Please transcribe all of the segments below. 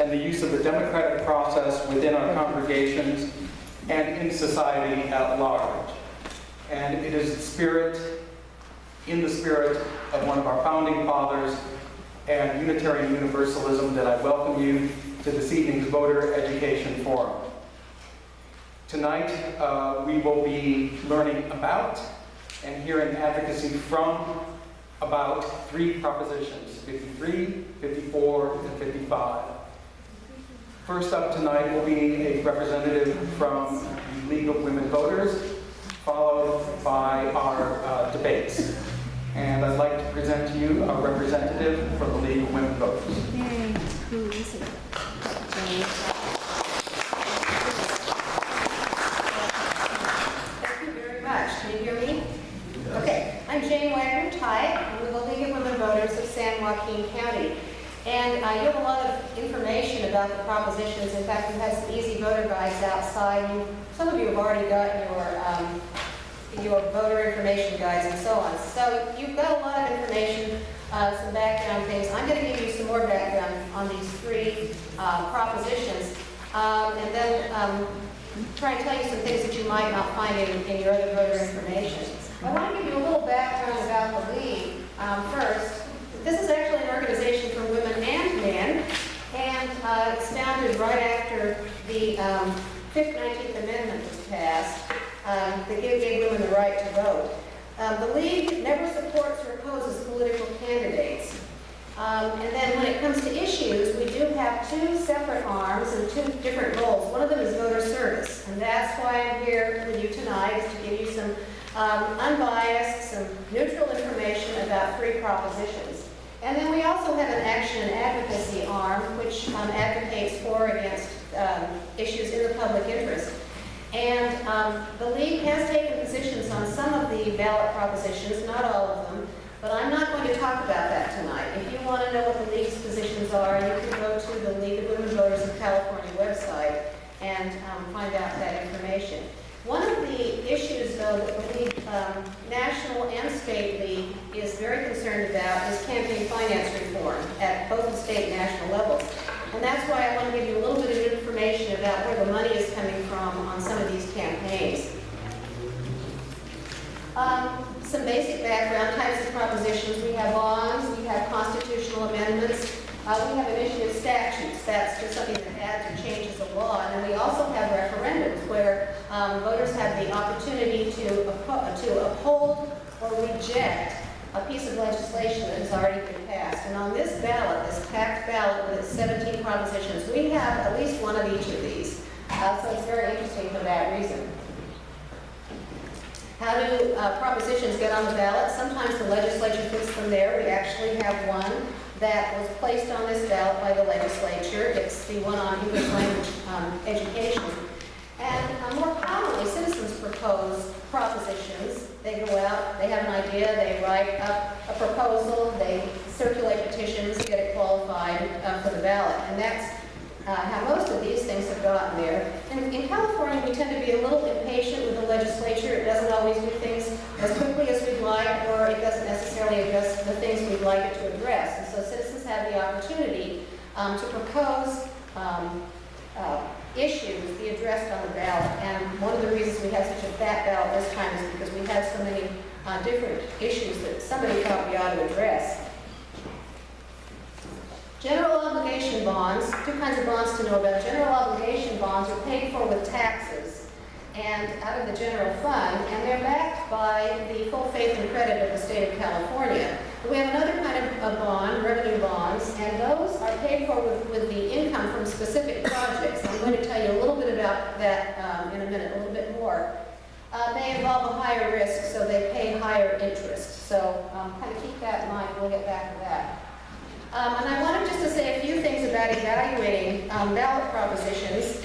and the use of the democratic process within our congregations and in society at large. And it is in the spirit of one of our founding fathers and Unitarian Universalism that I welcome you to this evening's Voter Education Forum. Tonight, we will be learning about and hearing advocacy from about 3 propositions, 53, 54, and 55. First up tonight will be a representative from the League of Women Voters, followed by our debates. And I'd like to present to you a representative from the League of Women Voters. Yay. Who is it? Jane. Thank you very much. Can you hear me? Okay. I'm Jane Wagner-Tye. I'm with the League of Women Voters of San Joaquin County. And you have a lot of information about the propositions. In fact, we have some easy voter guides outside. Some of you have already gotten your voter information guides and so on. So you've got a lot of information, some background things. I'm going to give you some more background on these 3 propositions, and then try and tell you some things that you might not find in your other voter information. I want to give you a little background about the League first. This is actually an organization for women and men, and it's founded right after the 19th Amendment was passed. That gave women the right to vote. The League never supports or opposes political candidates. And then when it comes to issues, we do have 2 separate arms and 2 different goals. One of them is voter service, and that's why I'm here with you tonight, is to give you some unbiased, some neutral information about 3 propositions. And then we also have an action and advocacy arm, which advocates for or against issues in the public interest. And the League has taken positions on some of the ballot propositions, not all of them, but I'm not going to talk about that tonight. If you want to know what the League's positions are, you can go to the League of Women Voters of California website and find out that information. One of the issues, though, that the League, National and State League, is very concerned about is campaign finance reform at both the state and national levels. And that's why I want to give you a little bit of information about where the money is coming from on some of these campaigns. Some basic background types of propositions. We have bonds, we have constitutional amendments, we have initiative statutes. That's just something that adds or changes a law. And then we also have referendums where voters have the opportunity to uphold or reject a piece of legislation that has already been passed. And on this ballot, this packed ballot with its 17 propositions, we have at least one of each of these. So it's very interesting for that reason. How do propositions get on the ballot? Sometimes the legislature puts them there. We actually have one that was placed on this ballot by the legislature. It's the one on English language education. And more commonly, citizens propose propositions. They go out, they have an idea, they write up a proposal, they circulate petitions, get it qualified for the ballot. And that's how most of these things have gotten there. In California, we tend to be a little impatient with the legislature. It doesn't always do things as quickly as we'd like, or it doesn't necessarily address the things we'd like it to address. And so citizens have the opportunity to propose issues be addressed on the ballot. And one of the reasons we have such a fat ballot this time is because we have so many different issues that somebody thought we ought to address. General obligation bonds, 2 kinds of bonds to know about. General obligation bonds are paid for with taxes and out of the general fund, and they're backed by the full faith and credit of the state of California. We have another kind of bond, revenue bonds, and those are paid for with the income from specific projects. I'm going to tell you a little bit about that in a minute, a little bit more. They involve a higher risk, so they pay higher interest. So kind of keep that in mind. We'll get back to that. And I wanted just to say a few things about evaluating ballot propositions.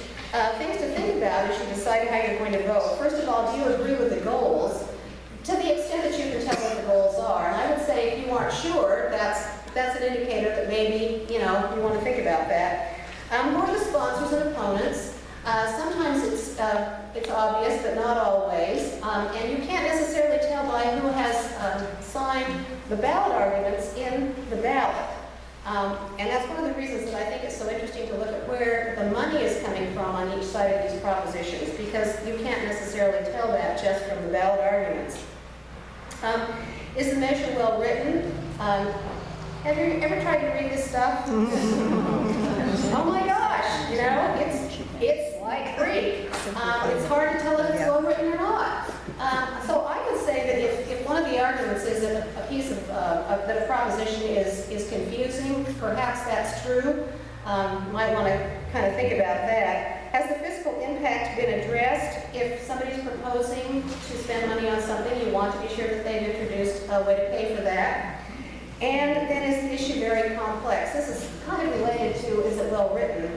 Things to think about as you decide how you're going to vote. First of all, do you agree with the goals? To the extent that you can tell what the goals are. And I would say if you aren't sure, that's an indicator that maybe, you want to think about that. Who are the sponsors and opponents? Sometimes it's obvious, but not always. And you can't necessarily tell by who has signed the ballot arguments in the ballot. And that's one of the reasons that I think it's so interesting to look the money is coming from on each side of these propositions, because you can't necessarily tell that just from the ballot arguments. Is the measure well written? Have you ever tried to read this stuff? Oh my gosh, you know, it's like Greek. It's hard to tell if it's well written or not. So I would say that if one of the arguments is that a piece of that a proposition is confusing, perhaps that's true. Might want to kind of think about that. Has the fiscal impact been addressed? If somebody's proposing to spend money on something, you want to be sure that they've introduced a way to pay for that. And then is the issue very complex? This is kind of related to, is it well written?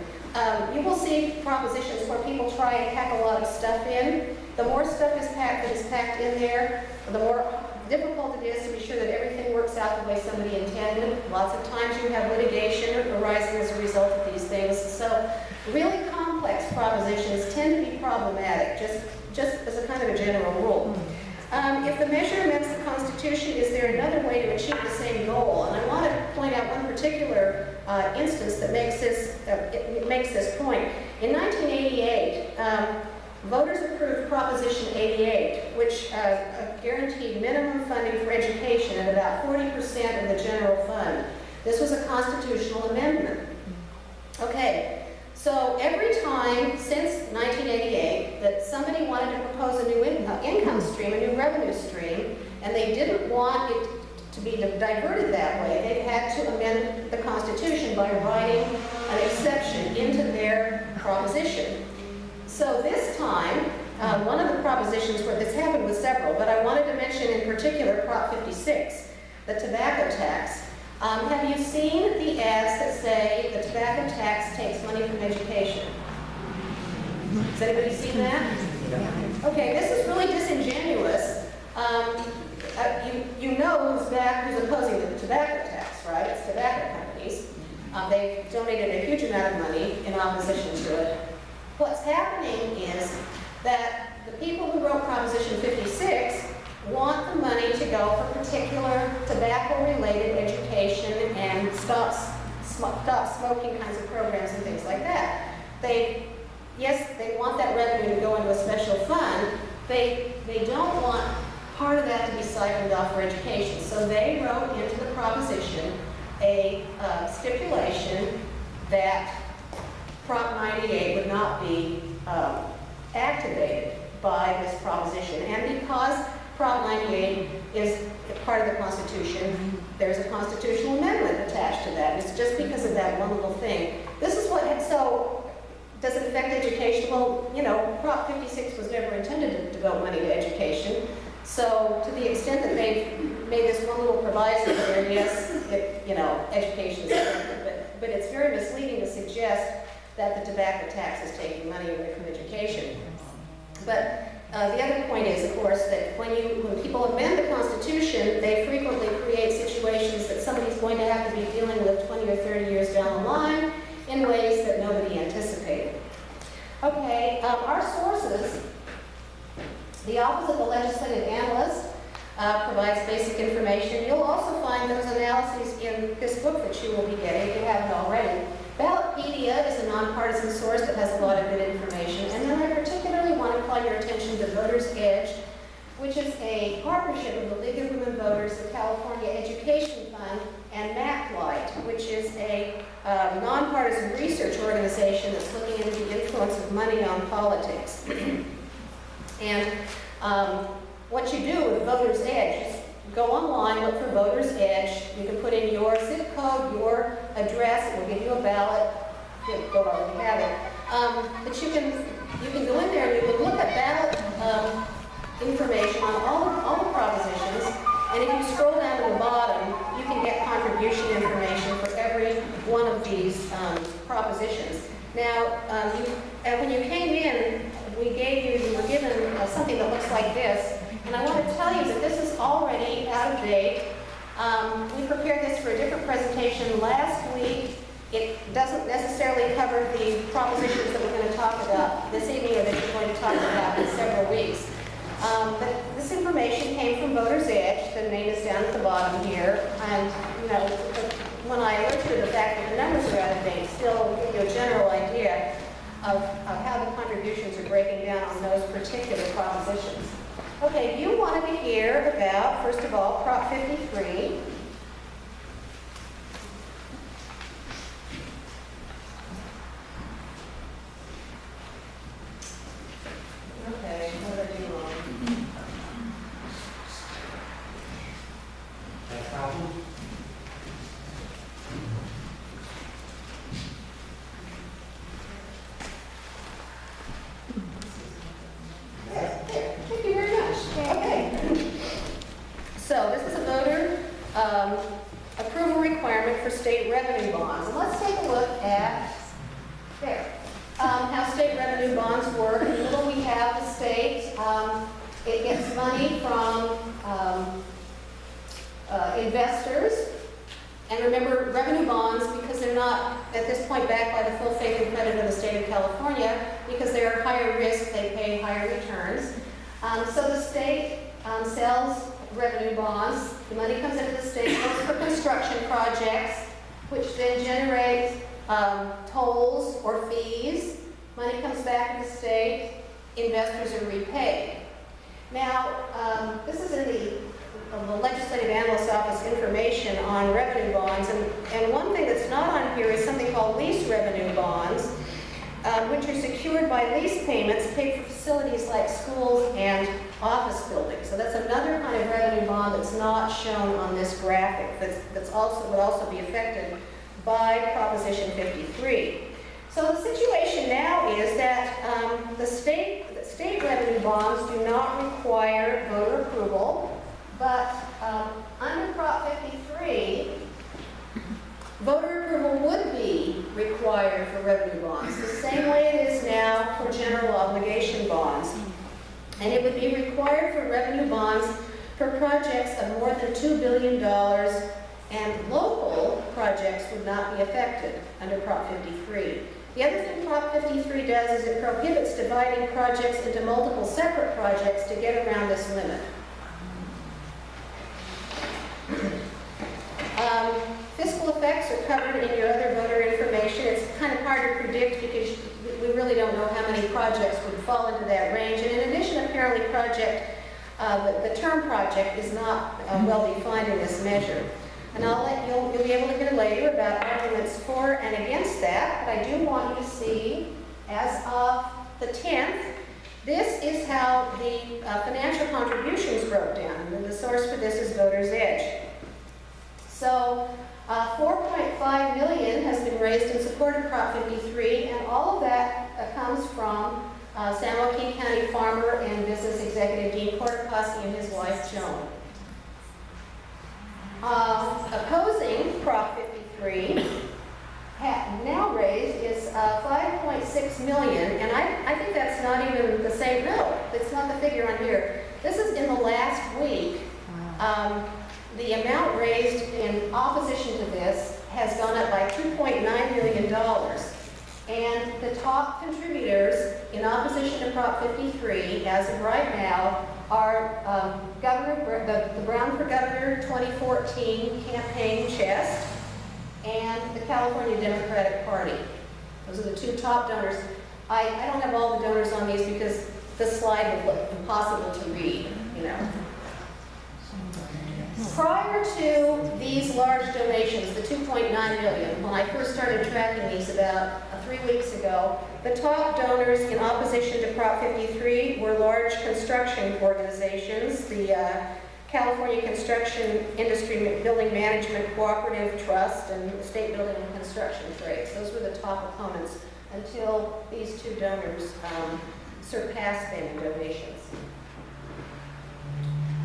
You will see propositions where people try and pack a lot of stuff in. The more stuff that is packed in there, the more difficult it is to be sure that everything works out the way somebody intended. Lots of times you have litigation arising as a result of these things. So really complex propositions tend to be problematic, just as a kind of a general rule. If the measure amends the Constitution, is there another way to achieve the same goal? And I want to point out one particular instance that makes this point. In 1988, voters approved Proposition 88, which guaranteed minimum funding for education at about 40% of the general fund. This was a constitutional amendment. Okay, so every time since 1988 that somebody wanted to propose a new income stream, a new revenue stream, and they didn't want it to be diverted that way, they had to amend the Constitution by writing an exception into their proposition. So this time, one of the propositions where this happened with several, but I wanted to mention in particular Prop 56, the tobacco tax. Have you seen the ads that say the tobacco tax takes money from education? Has anybody seen that? Okay, this is really disingenuous. You know who's opposing the tobacco tax, right? It's tobacco companies. They've donated a huge amount of money in opposition to it. What's happening is that the people who wrote Proposition 56 want the money to go for particular tobacco-related education and stop smoking kinds of programs and things like that. Yes, they want that revenue to go into a special fund. They don't want part of that to be siphoned off for education. So they wrote into the proposition a stipulation that Prop 98 would not be activated by this proposition. And because Prop 98 is part of the Constitution, there's a constitutional amendment attached to that. It's just because of that one little thing. This is what, so does it affect education? Well, you know, Prop 56 was never intended to devote money to education. So to the extent that they've made this one little proviso there, yes, education is different, but it's very misleading to suggest that the tobacco tax is taking money away from education. But the other point is, of course, that when people amend the Constitution, they frequently create situations that somebody's going to have to be dealing with 20 or 30 years down the line in ways that nobody anticipated. Okay, our sources, the Office of the Legislative Analyst provides basic information. You'll also find those analyses in this book that you will be getting if you haven't already. Ballotpedia is a nonpartisan source that has a lot of good information. And then I particularly want to call your attention to Voters Edge, which is a partnership of the League of Women Voters, the California Education Fund, and MapLight, which is a nonpartisan research organization that's looking into the influence of money on politics. And what you do with Voters Edge is go online, look for Voters Edge. You can put in your zip code, your address. It will give you a ballot. You don't already have it. But you can go in there and you can look at ballot information on all the propositions. And if you scroll down to the bottom, you can get contribution information for every one of these propositions. Now, when you came in, you were given something that looks like this. And I want to tell you that this is already out of date. We prepared this for a different presentation last week. It doesn't necessarily cover the propositions that we're going to talk about this evening or that you're going to talk about in several weeks. But this information came from Voters Edge. The name is down at the bottom here. And, when I alert you to the fact that the numbers are out of date, still give you a general idea. of how the contributions are breaking down on those particular propositions. Okay, you wanted to hear about, first of all, Prop 53. Okay, what did I do wrong? That problem? Thank you very much. Okay. So this is a voter approval requirement for state revenue bonds. And let's take a look at how state revenue bonds work. In the middle we have the state. It gets money from investors. And remember, revenue bonds, because they're not, at this point, backed by the full faith and credit of the state of California, because they are higher risk, they pay higher returns. So the state sells revenue bonds. The money comes into the state, goes for construction projects, which then generate tolls or fees. Money comes back to the state. Investors are repaid. Now, this is in the Legislative Analyst's Office information on revenue bonds, and one thing that's not on here is something called lease revenue bonds, which are secured by lease payments paid for facilities like schools and office buildings. So that's another kind of revenue bond that's not shown on this graphic, would also be affected by Proposition 53. So the situation now is that the state revenue bonds do not require voter approval. But under Prop 53, voter approval would be required for revenue bonds, the same way it is now for general obligation bonds. And it would be required for revenue bonds for projects of more than $2 billion, and local projects would not be affected under Prop 53. The other thing Prop 53 does is it prohibits dividing projects into multiple separate projects to get around this limit. Fiscal effects are covered in your other voter information. It's kind of hard to predict because we really don't know how many projects would fall into that range. And in addition, apparently the term project is not well defined in this measure. And you'll be able to hear later about arguments for and against that. But I do want you to see, as of the 10th, this is how the financial contributions broke down. And the source for this is Voter's Edge. So $4.5 million has been raised in support of Prop 53, and all of that comes from San Joaquin County farmer and business executive Dean Cortopassi and his wife Joan. Opposing Prop 53 now raised is $5.6 million, and I think that's not even the same. No, that's not the figure on here. This is in the last week. The amount raised in opposition to this has gone up by $2.9 million. And the top contributors in opposition to Prop 53, as of right now, are the Brown for Governor 2014 campaign chest and the California Democratic Party. Those are the two top donors. I don't have all the donors on these because this slide would look impossible to read, you know. Prior to these large donations, the $2.9 million, when I first started tracking these about 3 weeks ago, the top donors in opposition to Prop 53 were large construction organizations, the California Construction Industry Building Management Cooperative Trust and the State Building and Construction Trades. Those were the top opponents until these two donors surpassed them in donations.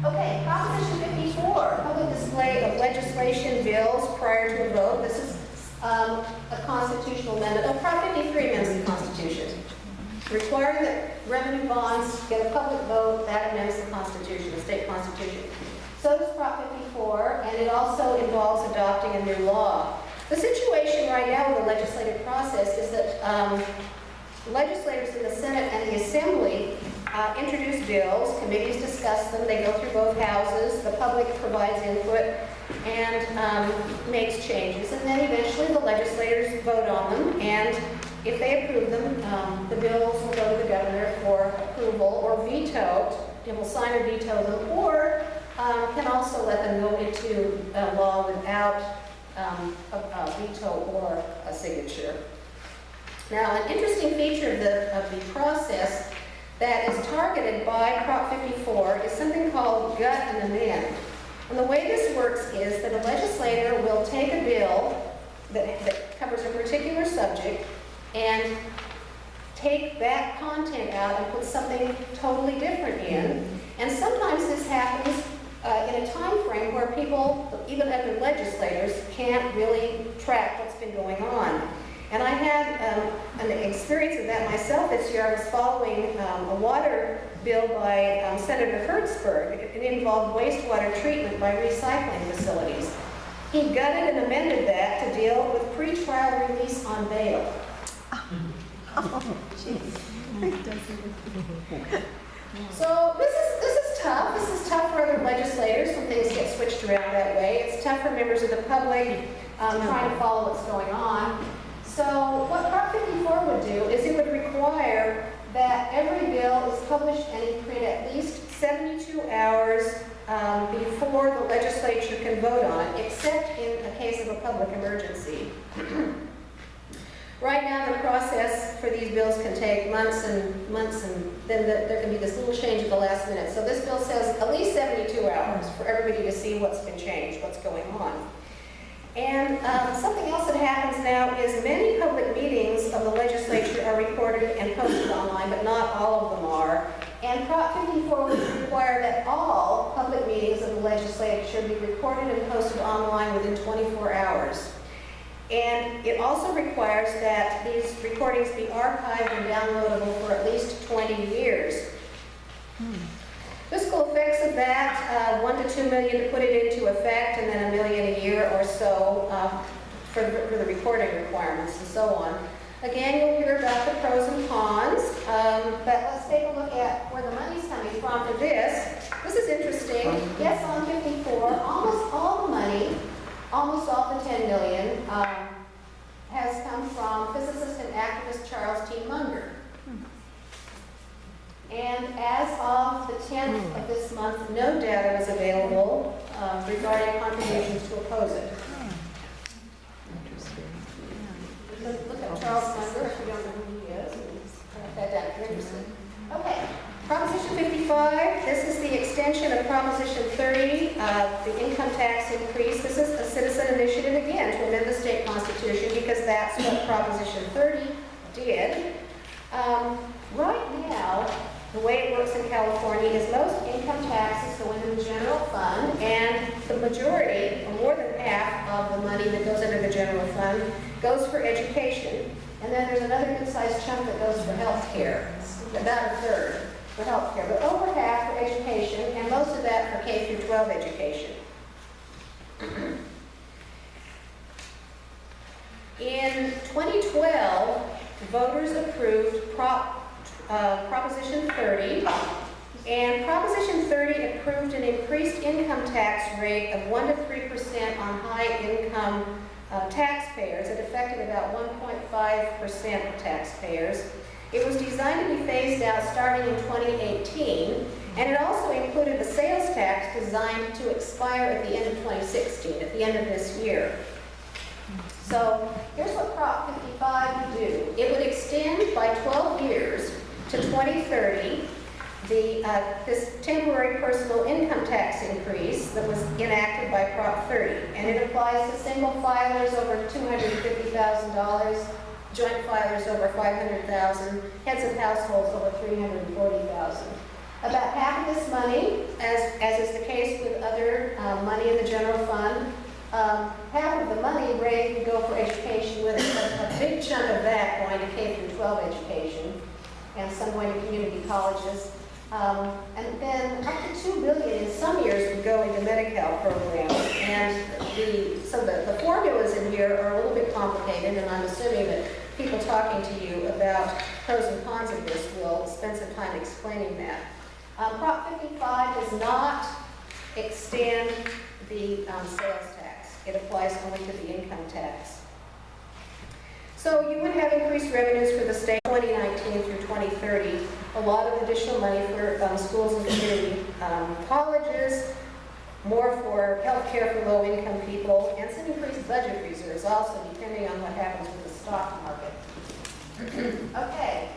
Okay, Proposition 54, public display of legislation bills prior to a vote. This is a constitutional amendment. Oh, Prop 53 amends the Constitution. Requiring that revenue bonds get a public vote, that amends the Constitution, the state Constitution. So does Prop 54, and it also involves adopting a new law. The situation right now with the legislative process is that legislators in the Senate and the Assembly introduce bills, committees discuss them, they go through both houses, the public provides input and makes changes, and then eventually the legislators vote on them, and if they approve them, the bills will go to the governor for approval or veto. It will sign or veto them, or can also let them go into law without a veto or a signature. Now, an interesting feature of the process that is targeted by Prop 54 is something called gut and amend. And the way this works is that a legislator will take a bill that covers a particular subject and take that content out and put something totally different in. And sometimes this happens in a time frame where people, even other legislators, can't really track what's been going on. And I had an experience of that myself this year. I was following a water bill by Senator Hertzberg. It involved wastewater treatment by recycling facilities. He gutted and amended that to deal with pretrial release on bail. So this is tough. This is tough for other legislators when things get switched around that way. It's tough for members of the public trying to follow what's going on. So what Prop 54 would do is it would require that every bill is published and in print at least 72 hours before the legislature can vote on it, except in a case of a public emergency. Right now, the process for these bills can take months and months, and then there can be this little change at the last minute. So this bill says at least 72 hours for everybody to see what's been changed, what's going on. And something else that happens now is many public meetings of the legislature are recorded and posted online, but not all of them are. And Prop 54 would require that all public meetings of the legislature be recorded and posted online within 24 hours. And it also requires that these recordings be archived and downloadable for at least 20 years. Fiscal effects of that, $1 to $2 million to put it into effect, and then $1 million a year or so for the recording requirements and so on. Again, you'll hear about the pros and cons, but let's take a look at where the money's coming from for this. This is interesting. Yes, on 54, almost all the money, almost all the $10 million, has come from physicist and activist Charles T. Munger. And as of the 10th of this month, no data was available regarding contributions to oppose it. Look at Charles Munger if you don't know who he is. That's interesting. Okay, Proposition 55, this is the extension of Proposition 30, the income tax increase. This is a citizen initiative, again, to amend the state constitution, because that's what Proposition 30 did. Right now, the way it works in California is most income taxes go into the general fund, and the majority, or more than half of the money that goes into the general fund goes for education. And then there's another good-sized chunk that goes for health care, about a third for health care, but over half for education, and most of that for K through 12 education. In 2012, voters approved Proposition 30, and Proposition 30 approved an increased income tax rate of 1 to 3% on high-income taxpayers. It affected about 1.5% of taxpayers. It was designed to be phased out starting in 2018, and it also included a sales tax designed to expire at the end of 2016, at the end of this year. So here's what Prop 55 would do. It would extend by 12 years to 2030 this temporary personal income tax increase that was enacted by Prop 30. And it applies to single filers over $250,000, joint filers over $500,000, heads of households over $340,000. About half of this money, as is the case with other money in the general fund, half of the money raised would go for education, with a big chunk of that going to K through 12 education, and some going to community colleges. And then up to $2 billion in some years would go into Medi-Cal programs. And so the formulas in here are a little bit complicated, and I'm assuming that people talking to you about pros and cons of this will spend some time explaining that. Prop 55 does not extend the sales tax. It applies only to the income tax. So you would have increased revenues for the state 2019 through 2030, a lot of additional money for schools and community colleges, more for health care for low-income people, and some increased budget reserves also, depending on what happens with the stock market. Okay,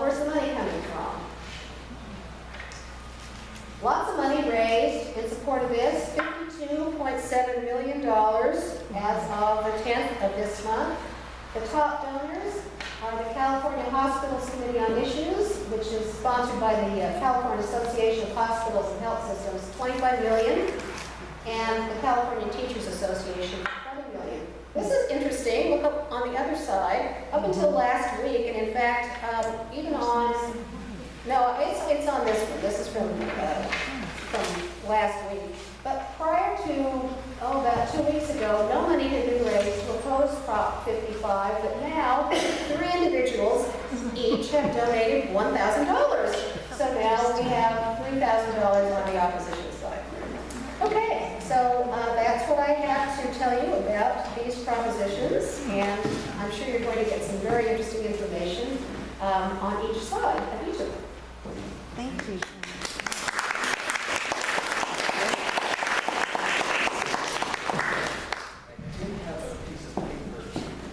where's the money coming from? Lots of money raised in support of this, $52.7 million as of the 10th of this month. The top donors are the California Hospitals Committee on Issues, which is sponsored by the California Association of Hospitals and Health Systems, $25 million, and the California Teachers Association, $20 million. This is interesting. Look up on the other side. Up until last week, and in fact, even on, no, it's on this one. This is from last week. But prior to, about 2 weeks ago, no money had been raised to oppose Prop 55, but now 3 individuals each have donated $1,000. So now we have $3,000 on the opposition side. Okay, so that's what I have to tell you about these propositions, and I'm sure you're going to get some very interesting information on each side of each of them. Thank you.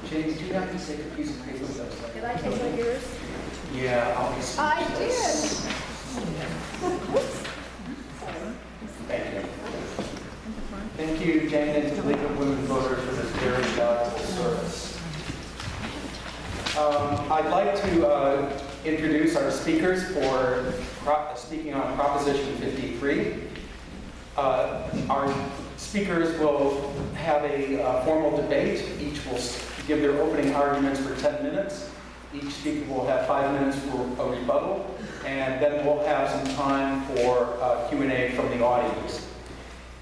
Jane, did you have to take a piece of paper with us? Did I take one of yours? Yeah, I'll be. I did. Thank you. Thank you, Jane, and to League of Women Voters for this very valuable service. I'd like to introduce our speakers for speaking on Proposition 53. Our speakers will have a formal debate. Each will give their opening arguments for 10 minutes. Each speaker will have 5 minutes for a rebuttal, and then we'll have some time for Q&A from the audience.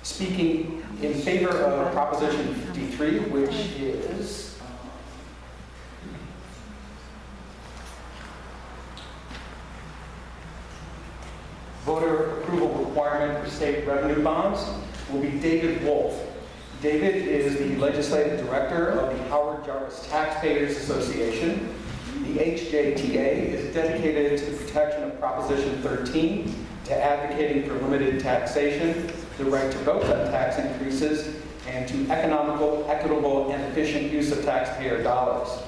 Speaking in favor of Proposition 53, which is voter approval requirement for state revenue bonds, will be David Wolf. David is the legislative director of the Howard Jarvis Taxpayers Association. The HJTA is dedicated to the protection of Proposition 13, to advocating for limited taxation, the right to vote on tax increases, and to economical, equitable, and efficient use of taxpayer dollars.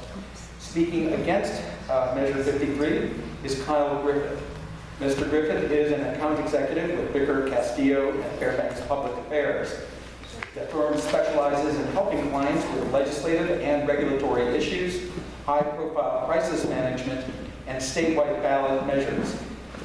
Speaking against Measure 53 is Kyle Griffith. Mr. Griffith is an account executive with Bicker, Castillo, and Fairbanks Public Affairs. The firm specializes in helping clients with legislative and regulatory issues, high-profile crisis management, and statewide ballot measures.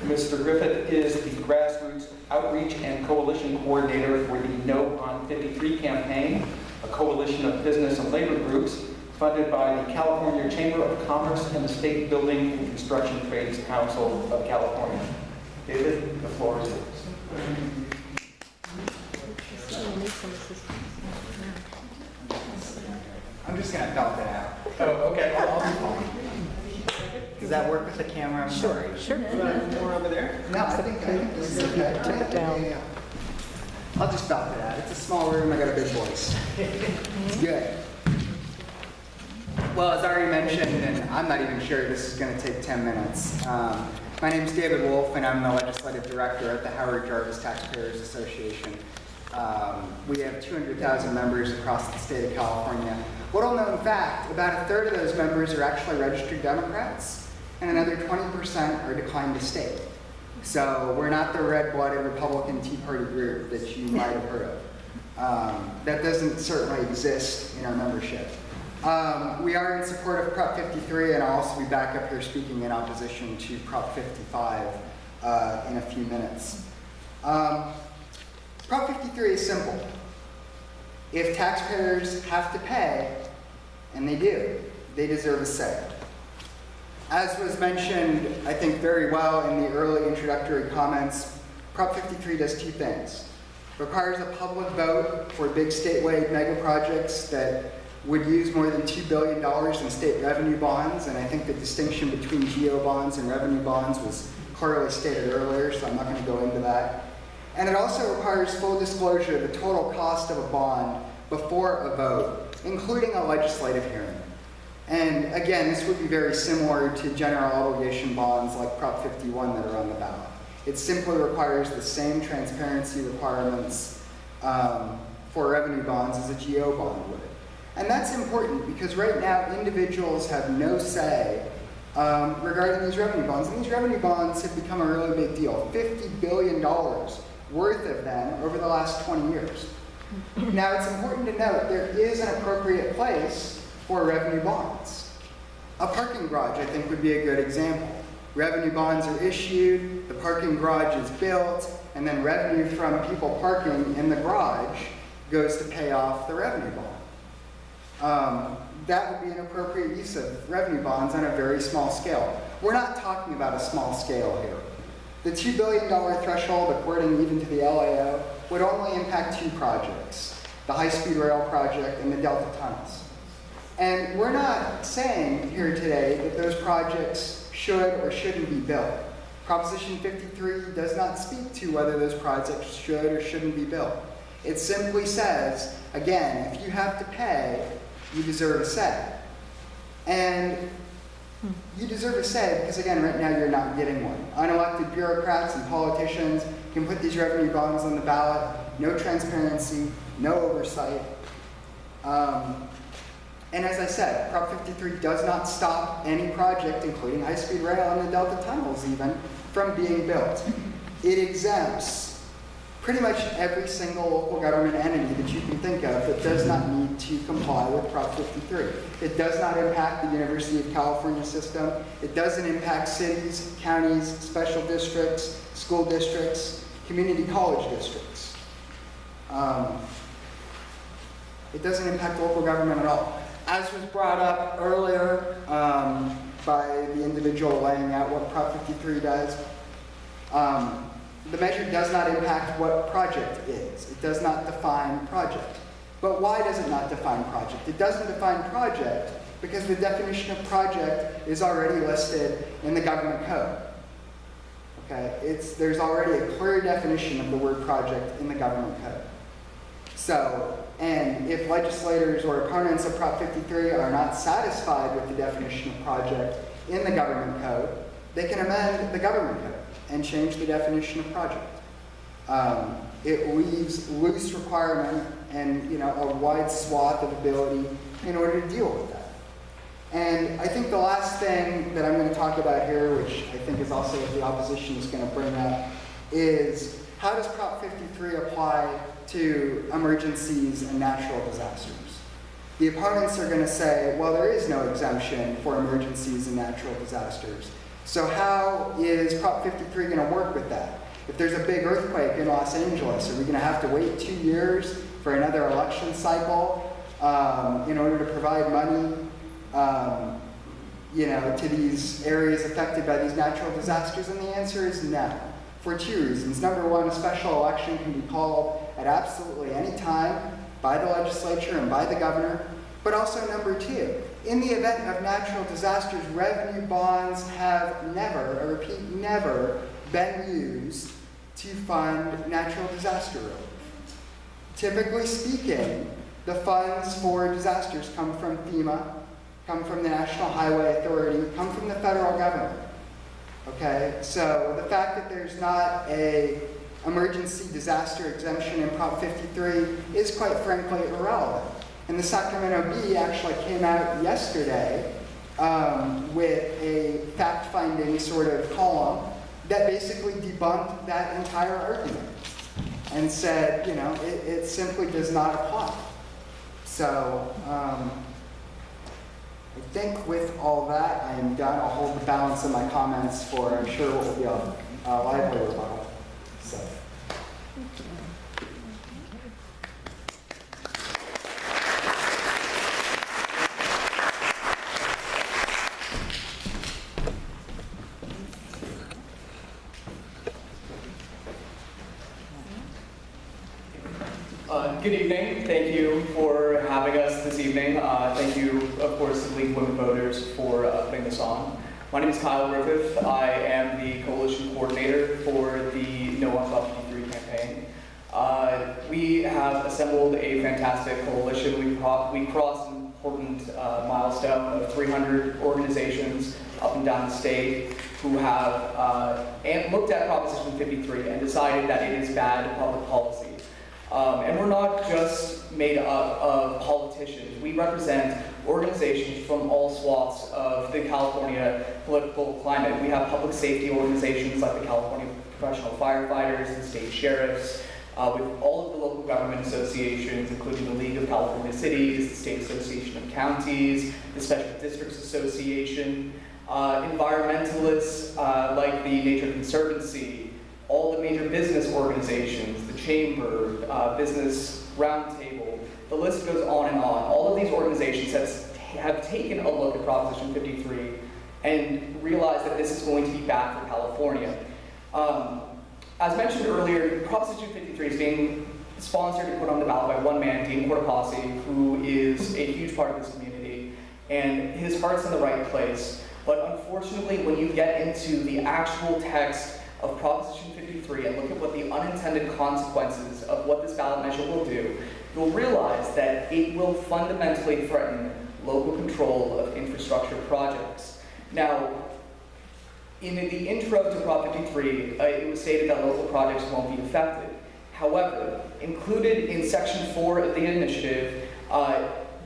Mr. Griffith is the grassroots outreach and coalition coordinator for the No on 53 campaign, a coalition of business and labor groups funded by the California Chamber of Commerce and the State Building and Construction Trades Council of California. David, the floor is yours. I'm just going to belt it out. Oh, okay. Does that work with the camera? I'm sorry. Sure. More over there? No, I think this is okay. Turn it down. Yeah. I'll just belt it out. It's a small room. I got a big voice. It's good. Well, as I already mentioned, and I'm not even sure this is going to take 10 minutes. My name is David Wolf, and I'm the legislative director at the Howard Jarvis Taxpayers Association. We have 200,000 members across the state of California. Little known fact, about a third of those members are actually registered Democrats, and another 20% are declined to state. So we're not the red-blooded Republican Tea Party group that you might have heard of. That doesn't certainly exist in our membership. We are in support of Prop 53, and I'll also be back up here speaking in opposition to Prop 55 in a few minutes. Prop 53 is simple. If taxpayers have to pay, and they do, they deserve a say. As was mentioned, I think very well in the early introductory comments, Prop 53 does two things. It requires a public vote for big statewide mega projects that would use more than $2 billion in state revenue bonds, and I think the distinction between GO bonds and revenue bonds was clearly stated earlier, so I'm not going to go into that. And it also requires full disclosure of the total cost of a bond before a vote, including a legislative hearing. And again, this would be very similar to general obligation bonds like Prop 51 that are on the ballot. It simply requires the same transparency requirements for revenue bonds as a GO bond would. And that's important because right now individuals have no say regarding these revenue bonds. And these revenue bonds have become a really big deal. $50 billion worth of them over the last 20 years. Now it's important to note there is an appropriate place for revenue bonds. A parking garage, I think, would be a good example. Revenue bonds are issued, the parking garage is built, and then revenue from people parking in the garage goes to pay off the revenue bond. That would be an appropriate use of revenue bonds on a very small scale. We're not talking about a small scale here. The $2 billion threshold, according even to the LAO, would only impact 2 projects, the high-speed rail project and the Delta tunnels. And we're not saying here today that those projects should or shouldn't be built. Proposition 53 does not speak to whether those projects should or shouldn't be built. It simply says, again, if you have to pay, you deserve a say. And you deserve a say because, again, right now you're not getting one. Unelected bureaucrats and politicians can put these revenue bonds on the ballot, no transparency, no oversight. And as I said, Prop 53 does not stop any project, including high-speed rail and the Delta tunnels even, from being built. It exempts pretty much every single local government entity that you can think of that does not need to comply with Prop 53. It does not impact the University of California system. It doesn't impact cities, counties, special districts, school districts, community college districts. It doesn't impact local government at all. As was brought up earlier by the individual laying out what Prop 53 does, the measure does not impact what project is. It does not define project. But why does it not define project? It doesn't define project because the definition of project is already listed in the government code. Okay? There's already a clear definition of the word project in the government code. So, and if legislators or opponents of Prop 53 are not satisfied with the definition of project in the government code, they can amend the government code and change the definition of project. It leaves loose requirement and a wide swath of ability in order to deal with that. And I think the last thing that I'm going to talk about here, which I think is also what the opposition is going to bring up, is how does Prop 53 apply to emergencies and natural disasters? The opponents are going to say, well, there is no exemption for emergencies and natural disasters. So how is Prop 53 going to work with that? If there's a big earthquake in Los Angeles, are we going to have to wait 2 years for another election cycle in order to provide money to these areas affected by these natural disasters? And the answer is no, for 2 reasons. Number one, a special election can be called at absolutely any time by the legislature and by the governor. But also number two, in the event of natural disasters, revenue bonds have never, I repeat, never been used to fund natural disaster relief. Typically speaking, the funds for disasters come from FEMA, come from the National Highway Authority, come from the federal government. Okay, so the fact that there's not a emergency disaster exemption in Prop 53 is quite frankly irrelevant. And the Sacramento Bee actually came out yesterday with a fact-finding sort of column that basically debunked that entire argument and said, it simply does not apply. So I think with all that, I am done. I'll hold the balance of my comments for, I'm sure, what will be a lively rebuttal. So. Good evening. Thank you for having us this evening. Thank you, of course, to League of Women Voters for putting this on. My name is Kyle Griffith. I am the coalition coordinator for the No on Prop 53 campaign. We have assembled a fantastic coalition. We crossed important milestone of 300 organizations up and down the state who have looked at Proposition 53 and decided that it is bad public policy. And we're not just made up of politicians. We represent organizations from all swaths of the California political climate. We have public safety organizations like the California Professional Firefighters, the state sheriffs, with all of the local government associations, including the League of California Cities, the State Association of Counties, the Special Districts Association, environmentalists like the Nature Conservancy, all the major business organizations, the Chamber, Business Roundtable, the list goes on and on. All of these organizations have taken a look at Proposition 53 and realized that this is going to be bad for California. As mentioned earlier, Proposition 53 is being sponsored and put on the ballot by one man, Dean Cortopassi, who is a huge part of this community, and his heart's in the right place. But unfortunately, when you get into the actual text of Proposition 53 and look at what the unintended consequences of what this ballot measure will do, you'll realize that it will fundamentally threaten local control of infrastructure projects. Now, in the intro to Prop 53, it was stated that local projects won't be affected. However, included in Section 4 of the initiative,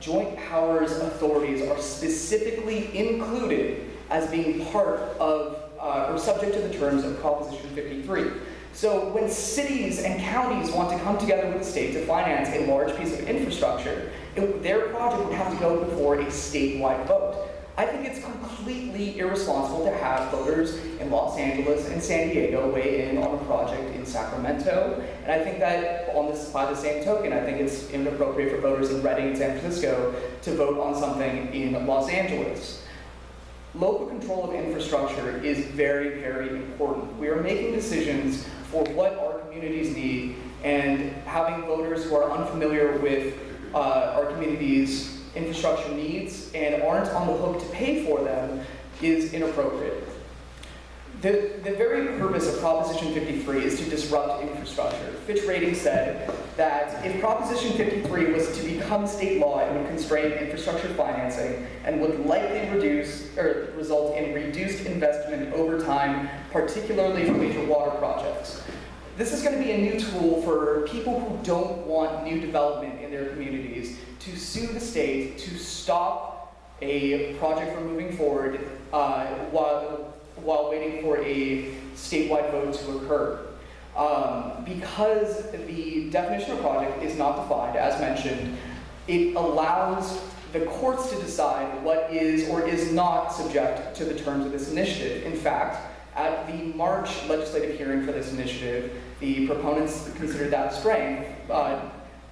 joint powers authorities are specifically included as being part of or subject to the terms of Proposition 53. So when cities and counties want to come together with the state to finance a large piece of infrastructure, their project would have to go before a statewide vote. I think it's completely irresponsible to have voters in Los Angeles and San Diego weigh in on a project in Sacramento. And I think that by the same token, I think it's inappropriate for voters in Redding and San Francisco to vote on something in Los Angeles. Local control of infrastructure is very, very important. We are making decisions for what our communities need, and having voters who are unfamiliar with our community's infrastructure needs and aren't on the hook to pay for them is inappropriate. The very purpose of Proposition 53 is to disrupt infrastructure. Fitch Ratings said that if Proposition 53 was to become state law, it would constrain infrastructure financing and would likely result in reduced investment over time, particularly for major water projects. This is going to be a new tool for people who don't want new development in their communities to sue the state to stop a project from moving forward while waiting for a statewide vote to occur. Because the definition of project is not defined, as mentioned, it allows the courts to decide what is or is not subject to the terms of this initiative. In fact, at the March legislative hearing for this initiative, the proponents considered that a strength.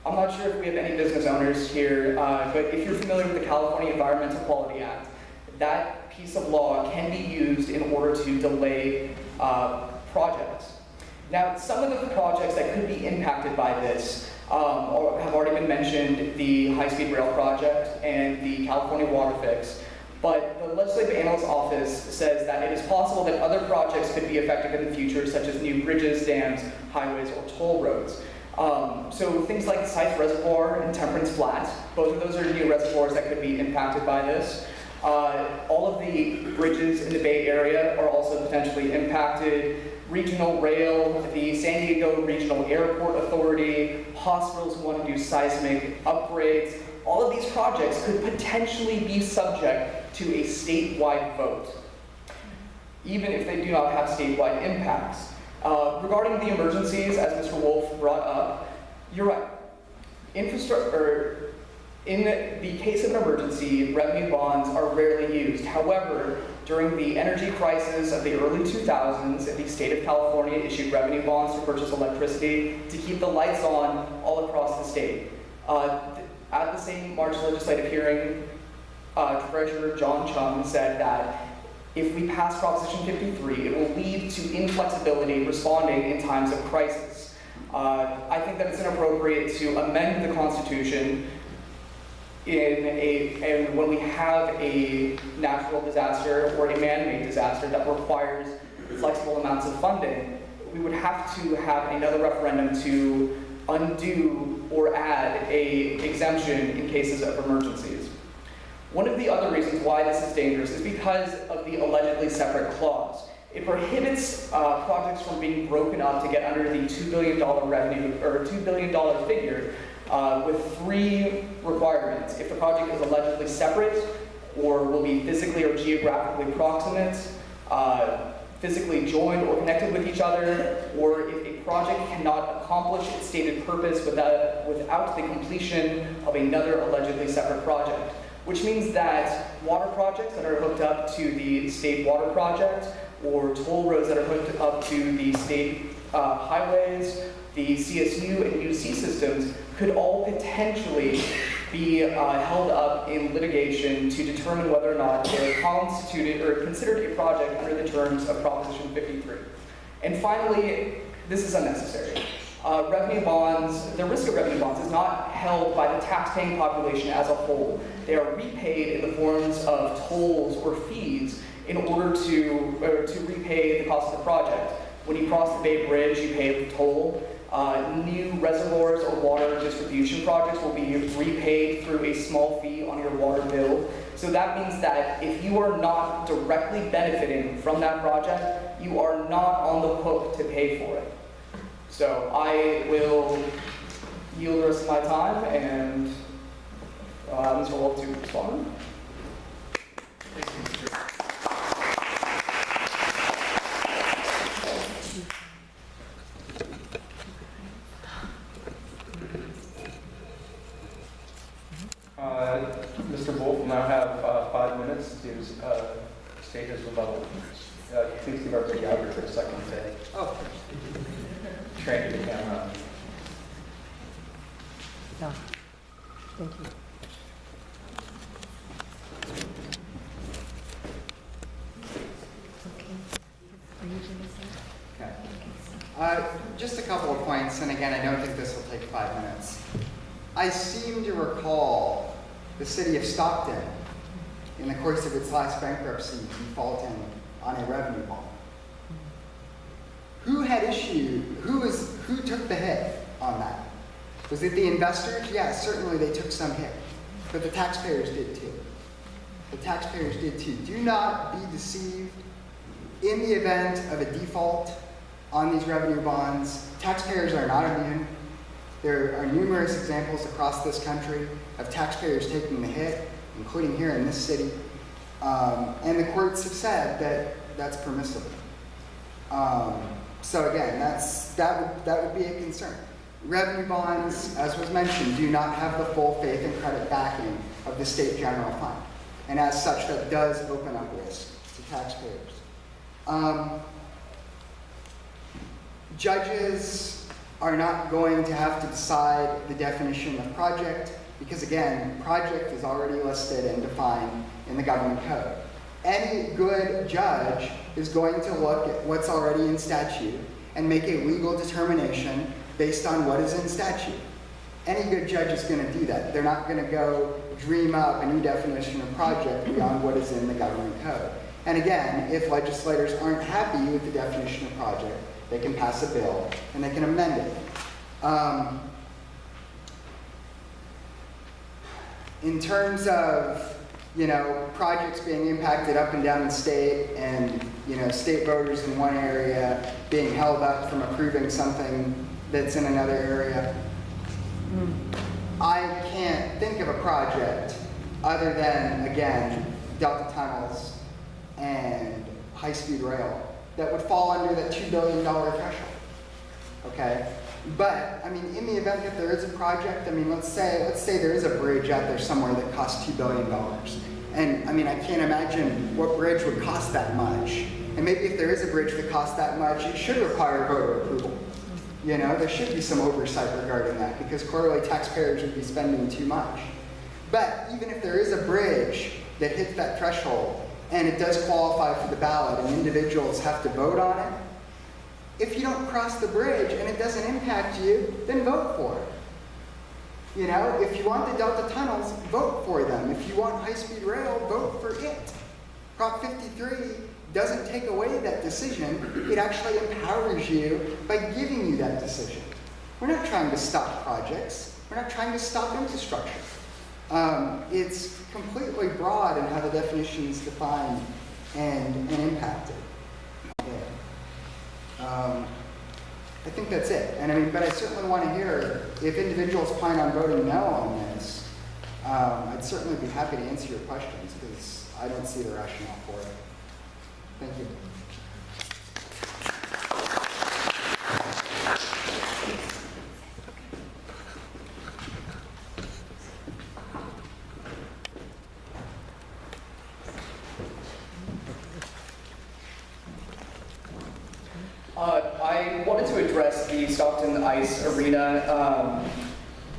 I'm not sure if we have any business owners here, but if you're familiar with the California Environmental Quality Act, that piece of law can be used in order to delay projects. Now, some of the projects that could be impacted by this have already been mentioned: the high-speed rail project and the California water fix. But the Legislative Analyst's Office says that it is possible that other projects could be affected in the future, such as new bridges, dams, highways, or toll roads. So things like Scythe Reservoir and Temperance Flat, both of those are new reservoirs that could be impacted by this. All of the bridges in the Bay Area are also potentially impacted. Regional rail, the San Diego Regional Airport Authority, hospitals who want to do seismic upgrades. All of these projects could potentially be subject to a statewide vote, even if they do not have statewide impacts. Regarding the emergencies, as Mr. Wolf brought up, you're right. In the case of an emergency, revenue bonds are rarely used. However, during the energy crisis of the early 2000s, the state of California issued revenue bonds to purchase electricity to keep the lights on all across the state. At the same March legislative hearing, Treasurer John Chung said that if we pass Proposition 53, it will lead to inflexibility responding in times of crisis. I think that it's inappropriate to amend the Constitution when we have a natural disaster or a man-made disaster that requires flexible amounts of funding. We would have to have another referendum to undo or add an exemption in cases of emergencies. One of the other reasons why this is dangerous is because of the allegedly separate clause. It prohibits projects from being broken up to get under the $2 billion revenue or $2 billion figure with 3 requirements. If the project is allegedly separate, or will be physically or geographically proximate, physically joined or connected with each other, or if a project cannot accomplish its stated purpose without the completion of another allegedly separate project. Which means that water projects that are hooked up to the state water project, or toll roads that are hooked up to the state highways, the CSU and UC systems could all potentially be held up in litigation to determine whether or not they're constituted or considered a project under the terms of Proposition 53. And finally, this is unnecessary. Revenue bonds, the risk of revenue bonds is not held by the tax-paying population as a whole. They are repaid in the forms of tolls or fees in order to repay the cost of the project. When you cross the Bay Bridge, you pay a toll. New reservoirs or water distribution projects will be repaid through a small fee on your water bill. So that means that if you are not directly benefiting from that project, you are not on the hook to pay for it. So I will yield the rest of my time and Mr. Wolf to respond. Mr. Wolf will now have 5 minutes to state his rebuttal. Please give our videographer a second to train the camera. No. Thank you. Okay. Are you going to say? Okay. Just a couple of points, and again, I don't think this will take 5 minutes. I seem to recall the city of Stockton, in the course of its last bankruptcy, defaulting on a revenue bond. Who took the hit on that? Was it the investors? Yeah, certainly they took some hit, but the taxpayers did too. The taxpayers did too. Do not be deceived. In the event of a default on these revenue bonds, taxpayers are not immune. There are numerous examples across this country of taxpayers taking the hit, including here in this city. And the courts have said that that's permissible. So again, that would be a concern. Revenue bonds, as was mentioned, do not have the full faith and credit backing of the state general fund. And as such, that does open up risk to taxpayers. Judges are not going to have to decide the definition of project because, again, project is already listed and defined in the government code. Any good judge is going to look at what's already in statute and make a legal determination based on what is in statute. Any good judge is going to do that. They're not going to go dream up a new definition of project beyond what is in the government code. And again, if legislators aren't happy with the definition of project, they can pass a bill and they can amend it. In terms of projects being impacted up and down the state and state voters in one area being held up from approving something that's in another area, I can't think of a project other than, again, Delta tunnels and high-speed rail that would fall under that $2 billion threshold, okay? But, I mean, in the event that there is a project, I mean, let's say there is a bridge out there somewhere that costs $2 billion. And, I mean, I can't imagine what bridge would cost that much. And maybe if there is a bridge that costs that much, it should require voter approval. There should be some oversight regarding that because clearly taxpayers would be spending too much. But even if there is a bridge that hits that threshold and it does qualify for the ballot and individuals have to vote on it, if you don't cross the bridge and it doesn't impact you, then vote for it. If you want the Delta tunnels, vote for them. If you want high-speed rail, vote for it. Prop 53 doesn't take away that decision. It actually empowers you by giving you that decision. We're not trying to stop projects. We're not trying to stop infrastructure. It's completely broad in how the definition is defined and impacted. I think that's it. And I mean, but I certainly want to hear if individuals plan on voting no on this. I'd certainly be happy to answer your questions because I don't see the rationale for it. Thank you. I wanted to address the Stockton Ice Arena.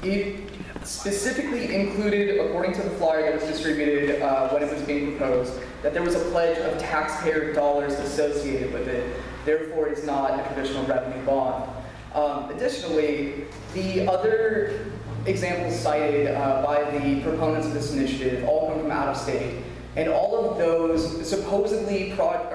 It specifically included, according to the flyer that was distributed when it was being proposed, that there was a pledge of taxpayer dollars associated with it. Therefore, it is not a traditional revenue bond. Additionally, the other examples cited by the proponents of this initiative all come from out of state. And all of those supposedly, these projects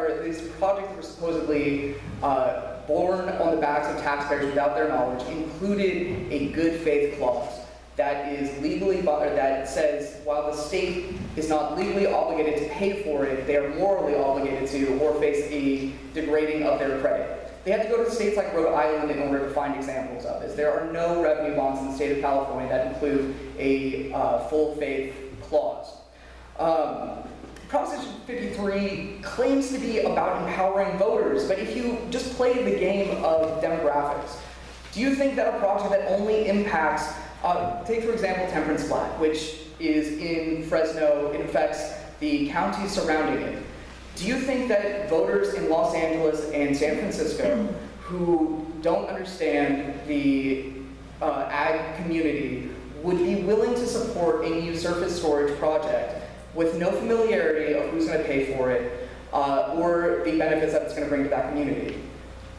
that were supposedly born on the backs of taxpayers without their knowledge included a good faith clause that is legally, that says while the state is not legally obligated to pay for it, they are morally obligated to or face a degrading of their credit. They have to go to states like Rhode Island in order to find examples of this. There are no revenue bonds in the state of California that include a full faith clause. Proposition 53 claims to be about empowering voters, but if you just play the game of demographics, do you think that a project that only impacts, take for example Temperance Flat, which is in Fresno, it affects the counties surrounding it. Do you think that voters in Los Angeles and San Francisco who don't understand the ag community would be willing to support a new surface storage project with no familiarity of who's going to pay for it or the benefits that it's going to bring to that community?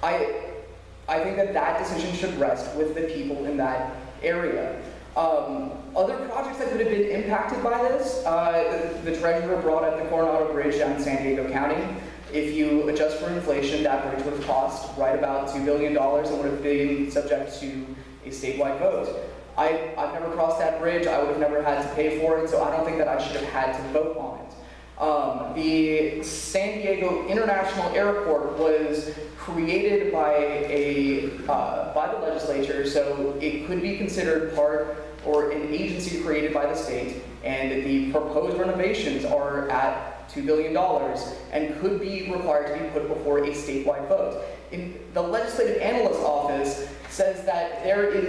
I think that that decision should rest with the people in that area. Other projects that could have been impacted by this, the treasurer brought up the Coronado Bridge down in San Diego County. If you adjust for inflation, that bridge would have cost right about $2 billion and would have been subject to a statewide vote. I've never crossed that bridge. I would have never had to pay for it, so I don't think that I should have had to vote on it. The San Diego International Airport was created by the legislature, so it could be considered part or an agency created by the state, and the proposed renovations are at $2 billion and could be required to be put before a statewide vote. The Legislative Analyst's Office says that it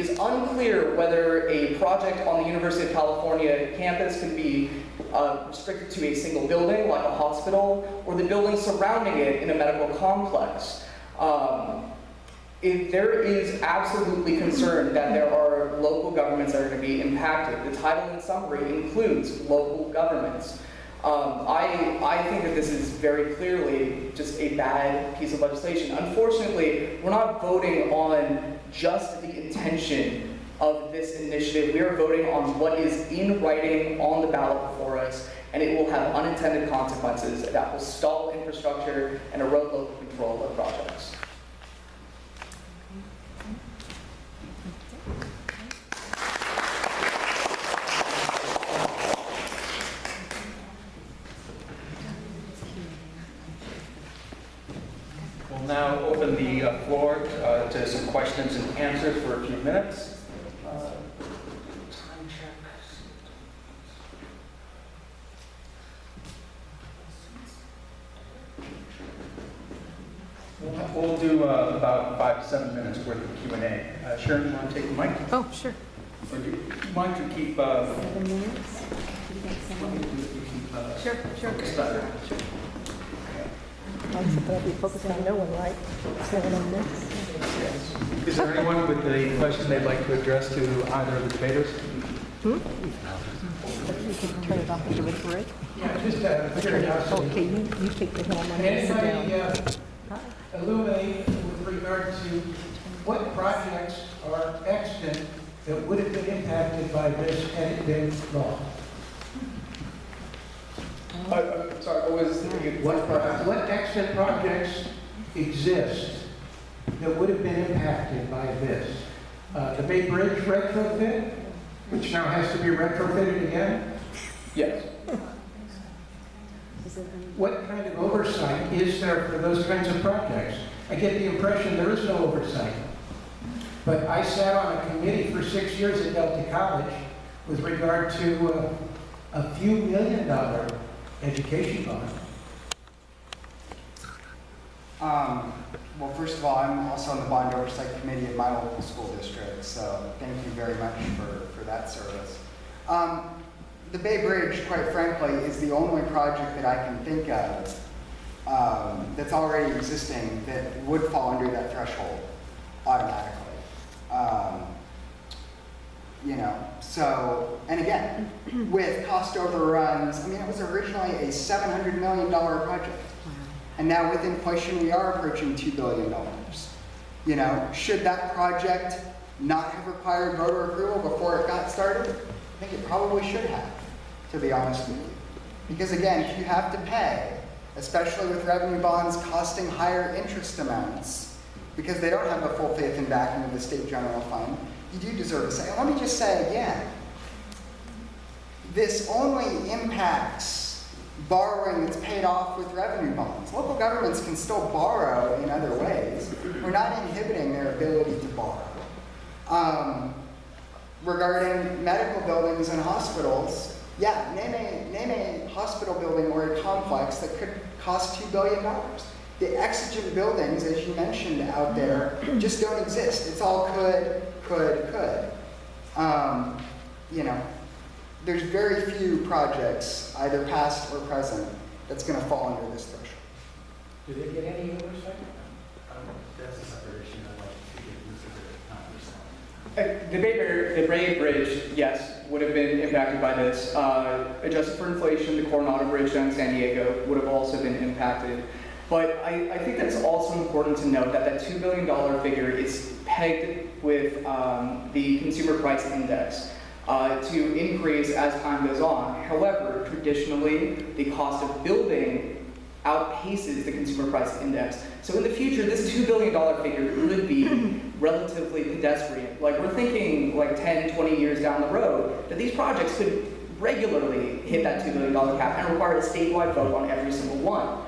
is unclear whether a project on the University of California campus can be restricted to a single building, like a hospital, or the building surrounding it in a medical complex. There is absolutely concern that there are local governments that are going to be impacted. The title in summary includes local governments. I think that this is very clearly just a bad piece of legislation. Unfortunately, we're not voting on just the intention of this initiative. We are voting on what is in writing on the ballot before us, and it will have unintended consequences that will stall infrastructure and erode local control of projects. We'll now open the floor to some questions and answers for a few minutes. Time check. We'll do about 5 to 7 minutes worth of Q&A. Sharon, you want to take the mic? Oh, sure. Or do you mind to keep... 7 minutes? Sure. But I'll be focused on no one, right? 7 minutes. Is there anyone with a question they'd like to address to either of the debaters? You can turn it off if you wait for it. Yeah, just out of curiosity. Okay, you take the helm. I'm Can going to sit anybody down. illuminate with regard to what projects are extant that would have been impacted by this had it been law? I'm sorry, what was What extant projects exist that would have been impacted by this? The Bay Bridge retrofit? which now has to be retrofitted again? Yes. What kind of oversight is there for those kinds of projects? I get the impression there is no oversight. But I sat on a committee for 6 years at Delta College with regard to a few $1 million education bond. Well, first of all, I'm also on the Bond Oversight Committee at my local school district, so thank you very much for that service. The Bay Bridge, quite frankly, is the only project that I can think of that's already existing that would fall under that threshold automatically. So, and again, with cost overruns, I mean, it was originally a $700 million project. And now with inflation, we are approaching $2 billion. Should that project not have required voter approval before it got started? I think it probably should have, to be honest with you. Because again, if you have to pay, especially with revenue bonds costing higher interest amounts, because they don't have the full faith and backing of the state general fund, you do deserve a say. And let me just say again, this only impacts borrowing that's paid off with revenue bonds. Local governments can still borrow in other ways. We're not inhibiting their ability to borrow. Regarding medical buildings and hospitals, yeah, name a hospital building or a complex that could cost $2 billion. The exigent buildings, as you mentioned out there, just don't exist. It's all could. There's very few projects, either past or present, that's going to fall under this threshold. Do they get any oversight? That's a separate issue. I'd like to get The Bay Bridge, yes, would have been impacted by this. Adjusted for inflation, the Coronado Bridge down in San Diego would have also been impacted. But I think that it's also important to note that that $2 billion figure is pegged with the consumer price index to increase as time goes on. However, traditionally, the cost of building outpaces the consumer price index. So in the future, this $2 billion figure could be relatively pedestrian. Like we're thinking like 10, 20 years down the road that these projects could regularly hit that $2 billion cap and require a statewide vote on every single one.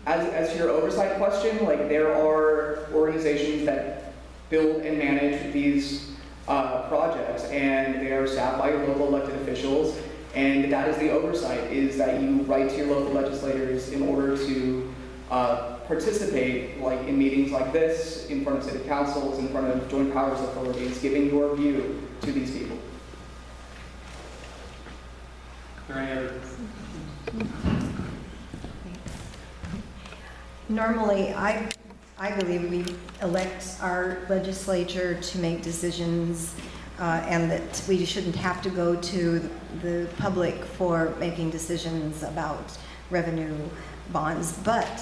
As to your oversight question, like there are organizations that build and manage these projects, and they are staffed by your local elected officials, and that is the oversight, is that you write to your local legislators in order to participate like in meetings like this, in front of city councils, in front of joint powers authorities, giving your view to these people. Are there any other? Normally, I believe we elect our legislature to make decisions and that we shouldn't have to go to the public for making decisions about revenue bonds. But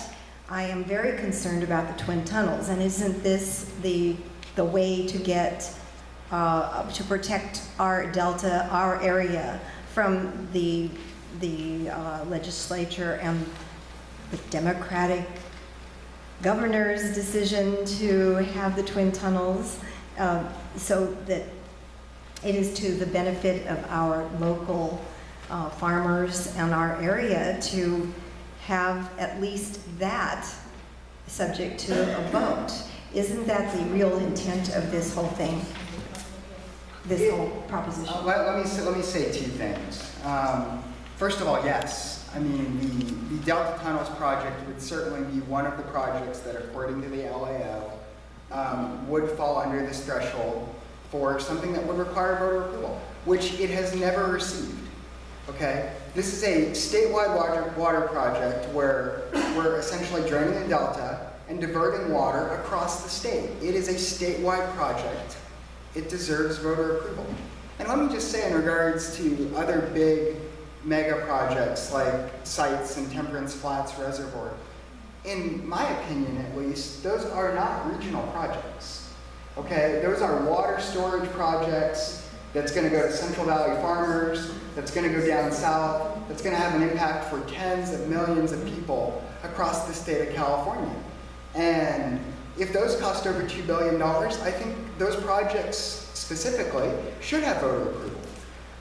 I am very concerned about the twin tunnels, and isn't this the way to get to protect our delta, our area, from the legislature and the Democratic governor's decision to have the twin tunnels, so that it is to the benefit of our local farmers and our area to have at least that subject to a vote. Isn't that the real intent of this whole thing, this whole proposition? Let me say two things. First of all, yes. I mean, the Delta Tunnels project would certainly be one of the projects that, according to the LAO, would fall under this threshold for something that would require voter approval, which it has never received. Okay? This is a statewide water project where we're essentially draining the delta and diverting water across the state. It is a statewide project. It deserves voter approval. And let me just say, in regards to other big mega projects like sites in Temperance Flats Reservoir, in my opinion at least, those are not regional projects. Okay, those are water storage projects that's going to go to Central Valley farmers, that's going to go down south, that's going to have an impact for tens of millions of people across the state of California. And If those cost over $2 billion, I think those projects specifically should have voter approval.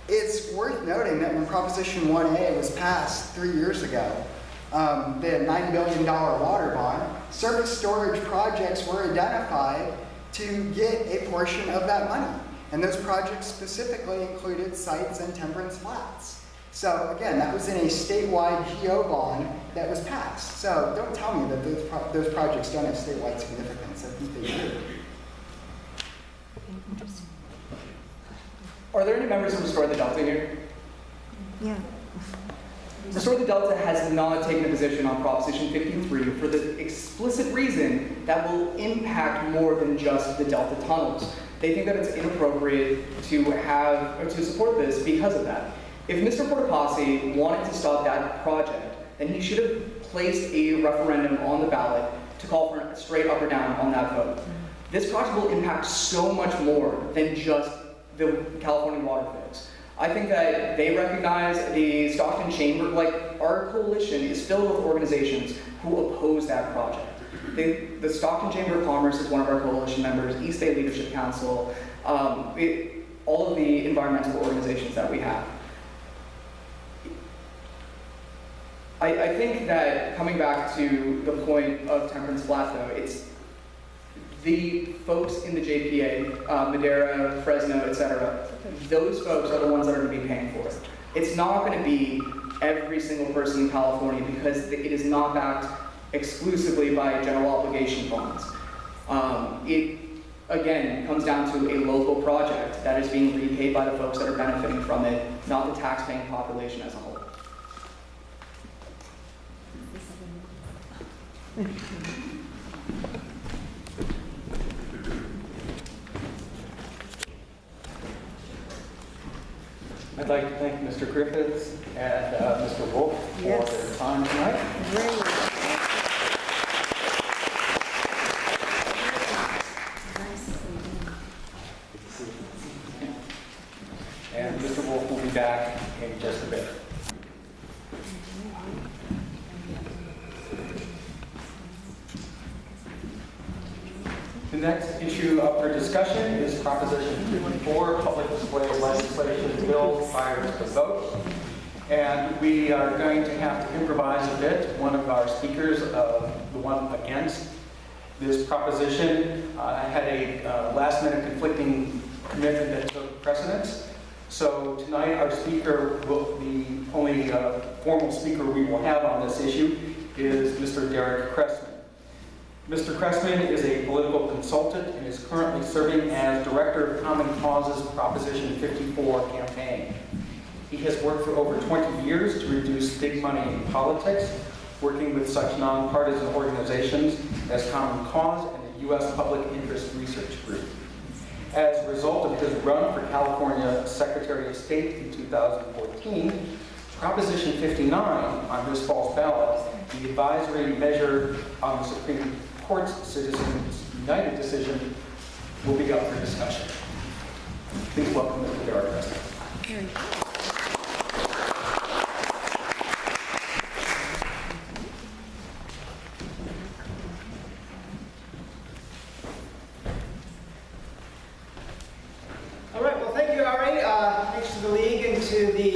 It's worth noting that when Proposition 1A was passed 3 years ago, the $9 billion water bond, surface storage projects were identified to get a portion of that money. And those projects specifically included sites and temperance flats. So again, that was in a statewide GO bond that was passed. So don't tell me that those projects don't have statewide significance. I think they do. Are there any members of Restore the Delta here? Yeah. Restore the Delta has not taken a position on Proposition 53 for the explicit reason that will impact more than just the Delta tunnels. They think that it's inappropriate to support this because of that. If Mr. Portapassi wanted to stop that project, then he should have placed a referendum on the ballot to call for a straight up or down on that vote. This project will impact so much more than just the California water fix. I think that they recognize the Stockton Chamber, like our coalition is filled with organizations who oppose that project. The Stockton Chamber of Commerce is one of our coalition members, East Bay Leadership Council, all of the environmental organizations that we have. I think that coming back to the point of Temperance Flat, though, it's the folks in the JPA, Madera, Fresno, etc., those folks are the ones that are going to be paying for it. It's not going to be every single person in California because it is not backed exclusively by general obligation funds. It, again, comes down to a local project that is being repaid by the folks that are benefiting from it, not the tax-paying population as a whole. I'd like to thank Mr. Griffiths and Mr. Wolf for their time tonight. Great. And Mr. Wolf will be back in just a bit. The next issue up for discussion is Proposition 54, Public Display of Legislation Bill prior to the vote. And we are going to have to improvise a bit. One of our speakers, the one against this proposition, had a last-minute conflicting commitment that took precedence. So tonight our speaker, the only formal speaker we will have on this issue is Mr. Derek Cressman. Mr. Cressman is a political consultant and is currently serving as Director of Common Cause's Proposition 54 campaign. He has worked for over 20 years to reduce big money in politics, working with such nonpartisan organizations as Common Cause and the U.S. Public Interest Research Group. As a result of his run for California Secretary of State in 2014, Proposition 59 on this fall's ballot, the advisory measure on the Supreme Court's Citizens United decision, will be up for discussion. Please welcome Mr. Derek Cressman. All right, well, thank you, Ari. Thanks to the League and to the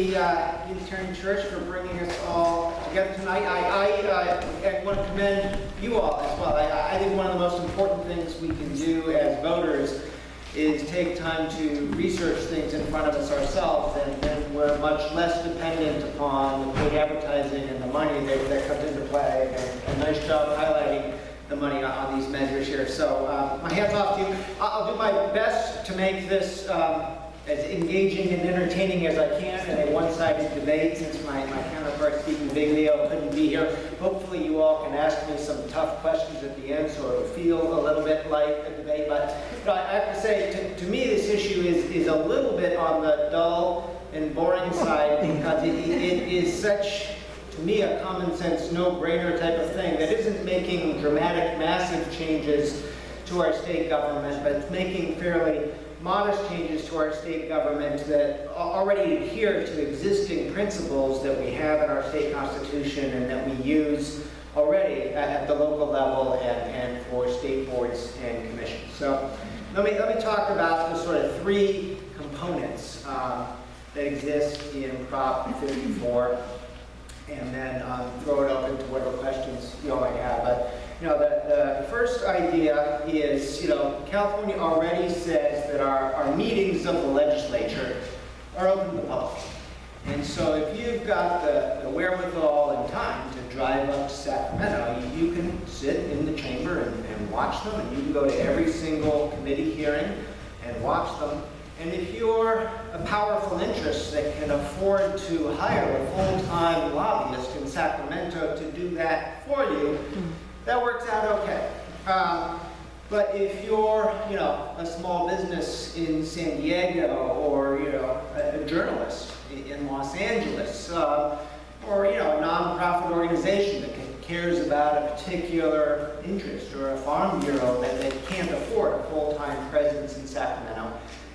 Unitarian Church for bringing us all together tonight. I want to commend you all as well. I think one of the most important things we can do as voters is take time to research things in front of us ourselves, and then we're much less dependent upon the paid advertising and the money that comes into play. And a nice job highlighting the money on these measures here. So my hat's off to you. I'll do my best to make this as engaging and entertaining as I can in a one-sided debate, since my counterpart, Stephen Biglio, couldn't be here. Hopefully you all can ask me some tough questions at the end, so it'll feel a little bit like a debate. But I have to say, to me, this issue is a little bit on the dull and boring side, because it is such, to me, a common sense, no-brainer type of thing that isn't making dramatic, massive changes to our state government, but it's making fairly modest changes to our state government that already adhere to existing principles that we have in our state constitution and that we use already at the local level and for state boards and commissions. So let me talk about the sort of three components that exist in Prop 54, and then throw it open to whatever questions you all might have. But the first idea is, California already says that our meetings of the legislature are open to the public. And so if you've got the wherewithal and time to drive up to Sacramento, you can sit in the chamber and watch them, and you can go to every single committee hearing and watch them. And if you're a powerful interest that can afford to hire a full-time lobbyist in Sacramento to do that for you, that works out okay. But if you're, a small business in San Diego, or a journalist in Los Angeles, or a nonprofit organization that cares about a particular interest, or a farm bureau that can't afford a full-time presence in Sacramento,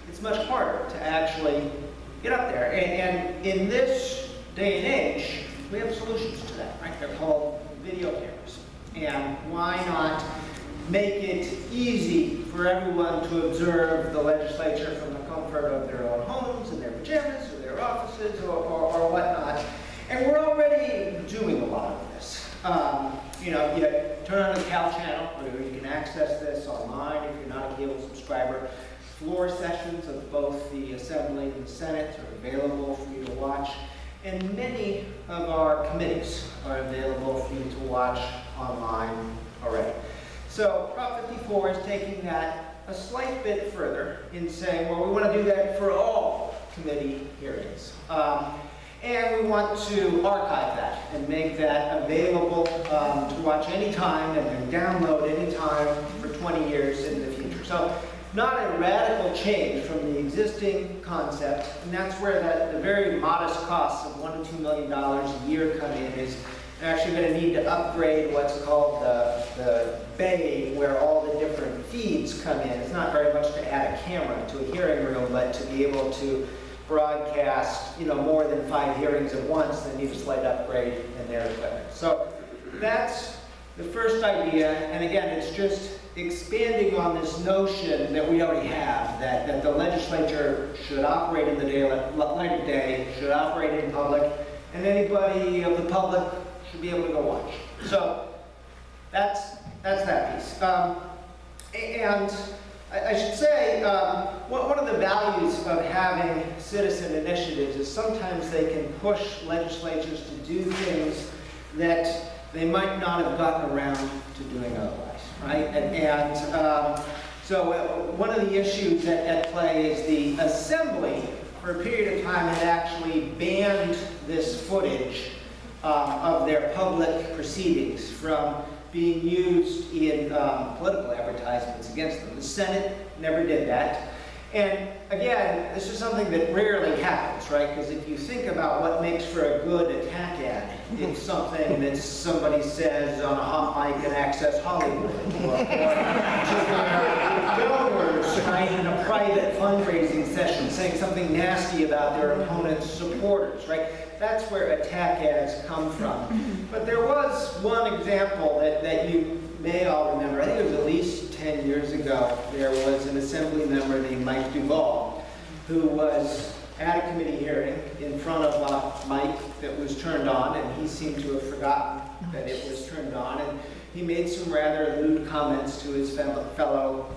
it's much harder to actually get up there. And in this day and age, we have solutions to that, right? They're called video cameras. And why not make it easy for everyone to observe the legislature from the comfort of their own homes, in their pajamas, or their offices, or whatnot. And we're already doing a lot of this. You turn on the Cal channel, where you can access this online if you're not a cable subscriber. Floor sessions of both the Assembly and the Senate are available for you to watch. And many of our committees are available for you to watch online already. So Prop 54 is taking that a slight bit further in saying, well, we want to do that for all committee hearings. And we want to archive that and make that available to watch anytime and download anytime for 20 years in the future. So not a radical change from the existing concept, and that's where the very modest costs of $1 to $2 million a year come in. Is actually going to need to upgrade what's called the bay, where all the different feeds come in. It's not very much to add a camera to a hearing room, but to be able to broadcast, more than 5 hearings at once. They need a slight upgrade in their equipment. So that's the first idea, and again, it's just expanding on this notion that we already have, that the legislature should operate in the light of day, should operate in public, and anybody of the public should be able to go watch. So that's that piece. And I should say, one of the values of having citizen initiatives is sometimes they can push legislatures to do things that they might not have gotten around to doing otherwise, right? So one of the issues at play is the Assembly, for a period of time, had actually banned this footage of their public proceedings from being used in political advertisements against them. The Senate never did that. And again, this is something that rarely happens, right? Because if you think about what makes for a good attack ad, it's something that somebody says on a hot mic in Access Hollywood, or to their donors, right, in a private fundraising session, saying something nasty about their opponent's supporters, right? That's where attack ads come from. But there was one example that you may all remember. I think it was at least 10 years ago. There was an Assembly member named Mike Duvall who was at a committee hearing in front of a mic that was turned on, and he seemed to have forgotten that it was turned on, and he made some rather lewd comments to his fellow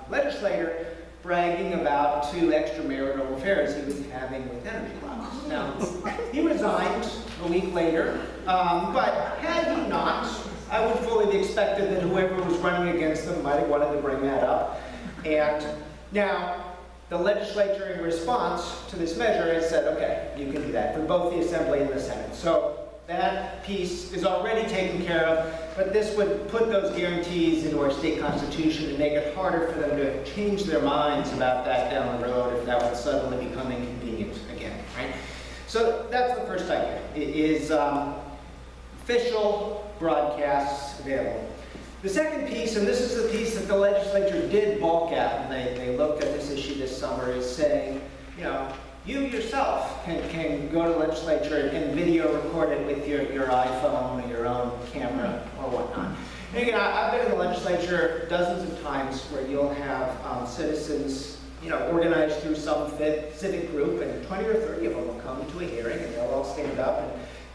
legislator, bragging about 2 extramarital affairs he was having with energy lobbies. Now, he resigned a week later, but had he not, I would fully have expected that whoever was running against them might have wanted to bring that up. And now, the legislature, in response to this measure, has said, okay, you can do that for both the Assembly and the Senate. So that piece is already taken care of, but this would put those guarantees into our state constitution and make it harder for them to change their minds about that down the road if that would suddenly become inconvenient again, right? So that's the first idea, is official broadcasts available. The second piece, and this is the piece that the legislature did balk at when they looked at this issue this summer, is saying, you yourself can go to the legislature and video record it with your iPhone or your own camera or whatnot. And again, I've been in the legislature dozens of times where you'll have citizens, organized through some civic group, and 20 or 30 of them will come to a hearing, and they'll all stand up and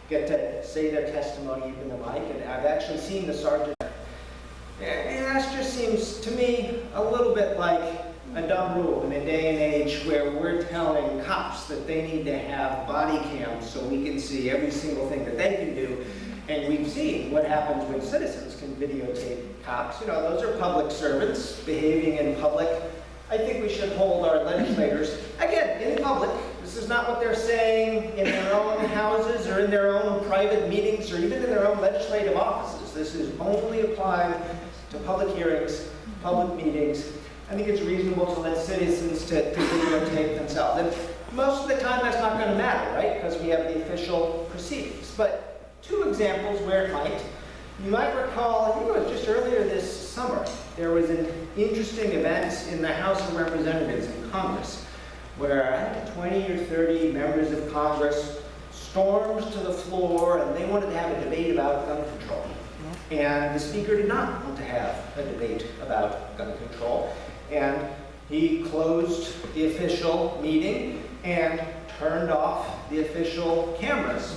get to say their testimony in the mic. And I've actually seen the sergeant. And that just seems to me a little bit like a dumb rule in a day and age where we're telling cops that they need to have body cams so we can see every single thing that they can do. And we've seen what happens when citizens can videotape cops. Those are public servants behaving in public. I think we should hold our legislators, again, in public. This is not what they're saying in their own houses or in their own private meetings or even in their own legislative offices. This is only applying to public hearings, public meetings. I think it's reasonable to let citizens to videotape themselves. And most of the time that's not going to matter, right? Because we have the official proceedings. But two examples where it might. You might recall, I think it was just earlier this summer, there was an interesting event in the House of Representatives in Congress where I think 20 or 30 members of Congress stormed to the floor and they wanted to have a debate about gun control. And the speaker did not want to have a debate about gun control. And he closed the official meeting and turned off the official cameras.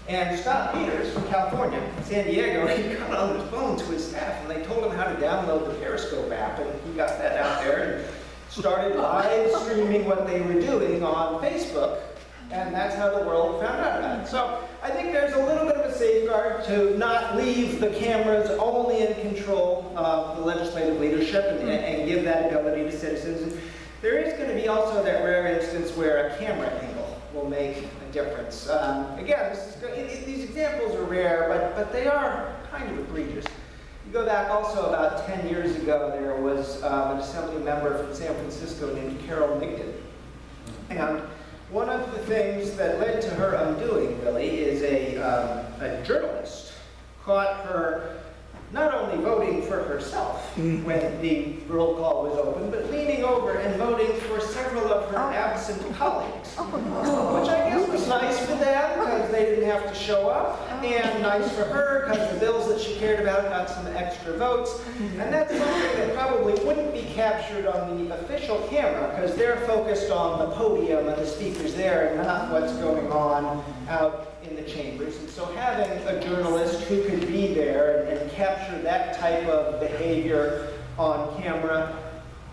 And Scott Peters from California, San Diego, he got on the phone to his staff and they told him how to download the Periscope app, and he got that out there and started live streaming what they were doing on Facebook, and that's how the world found out about it. So I think there's a little bit of a safeguard to not leave the cameras only in control of the legislative leadership and give that ability to citizens. And there is going to be also that rare instance where a camera angle will make a difference. Again, these examples are rare, but they are kind of egregious. You go back also about 10 years ago, there was an assembly member from San Francisco named Carol Migden. And one of the things that led to her undoing, really, is a journalist caught her not only voting for herself when the roll call was open, but leaning over and voting for several of her absent colleagues. Which I guess was nice for them because they didn't have to show up, and nice for her because the bills that she cared about got some extra votes. And that's something that probably wouldn't be captured on the official camera because they're focused on the podium and the speakers there and not what's going on out in the chambers. And so having a journalist who could be there and capture that type of behavior on camera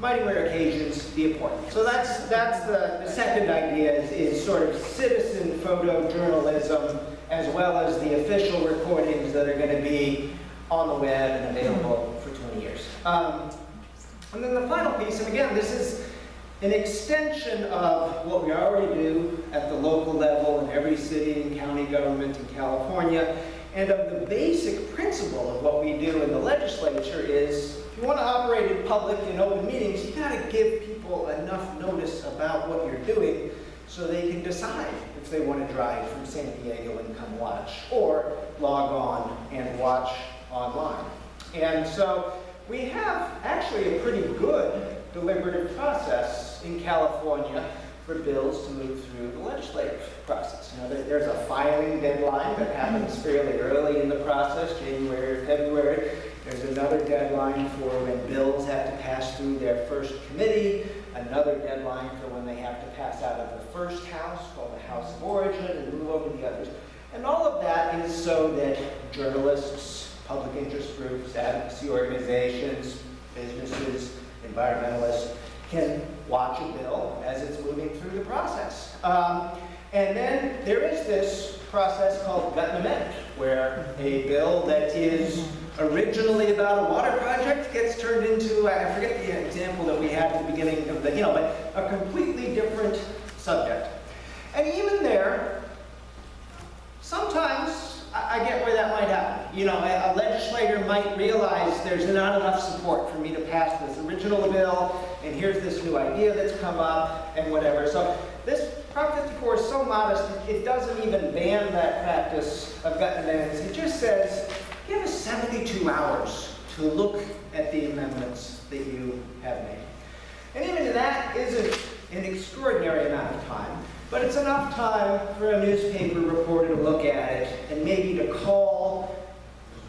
might in rare occasions be important. So that's the second idea is sort of citizen photojournalism as well as the official recordings that are going to be on the web and available for 20 years. And then the final piece, and again, this is an extension of what we already do at the local level in every city and county government in California, and of the basic principle of what we do in the legislature is, if you want to operate in public in open meetings, you got to give people enough notice about what you're doing so they can decide if they want to drive from San Diego and come watch, or log on and watch online. And so we have actually a pretty good deliberative process in California for bills to move through the legislative process. There's a filing deadline that happens fairly early in the process, January or February. There's another deadline for when bills have to pass through their first committee, another deadline for when they have to pass out of the first house, called the House of Origin, and move over to the others. And all of that is so that journalists, public interest groups, advocacy organizations, businesses, environmentalists can watch a bill as it's moving through the process. And then there is this process called gut and amend, where a bill that is originally about a water project gets turned into, I forget the example that we had at the beginning of the, but a completely different subject. And even there, sometimes I get where that might happen. A legislator might realize there's not enough support for me to pass this original bill, and here's this new idea that's come up, and whatever. So this Prop 54 is so modest, it doesn't even ban that practice of gut amendments. It just says, give us 72 hours to look at the amendments that you have made. And even that isn't an extraordinary amount of time. But it's enough time for a newspaper reporter to look at it and maybe to call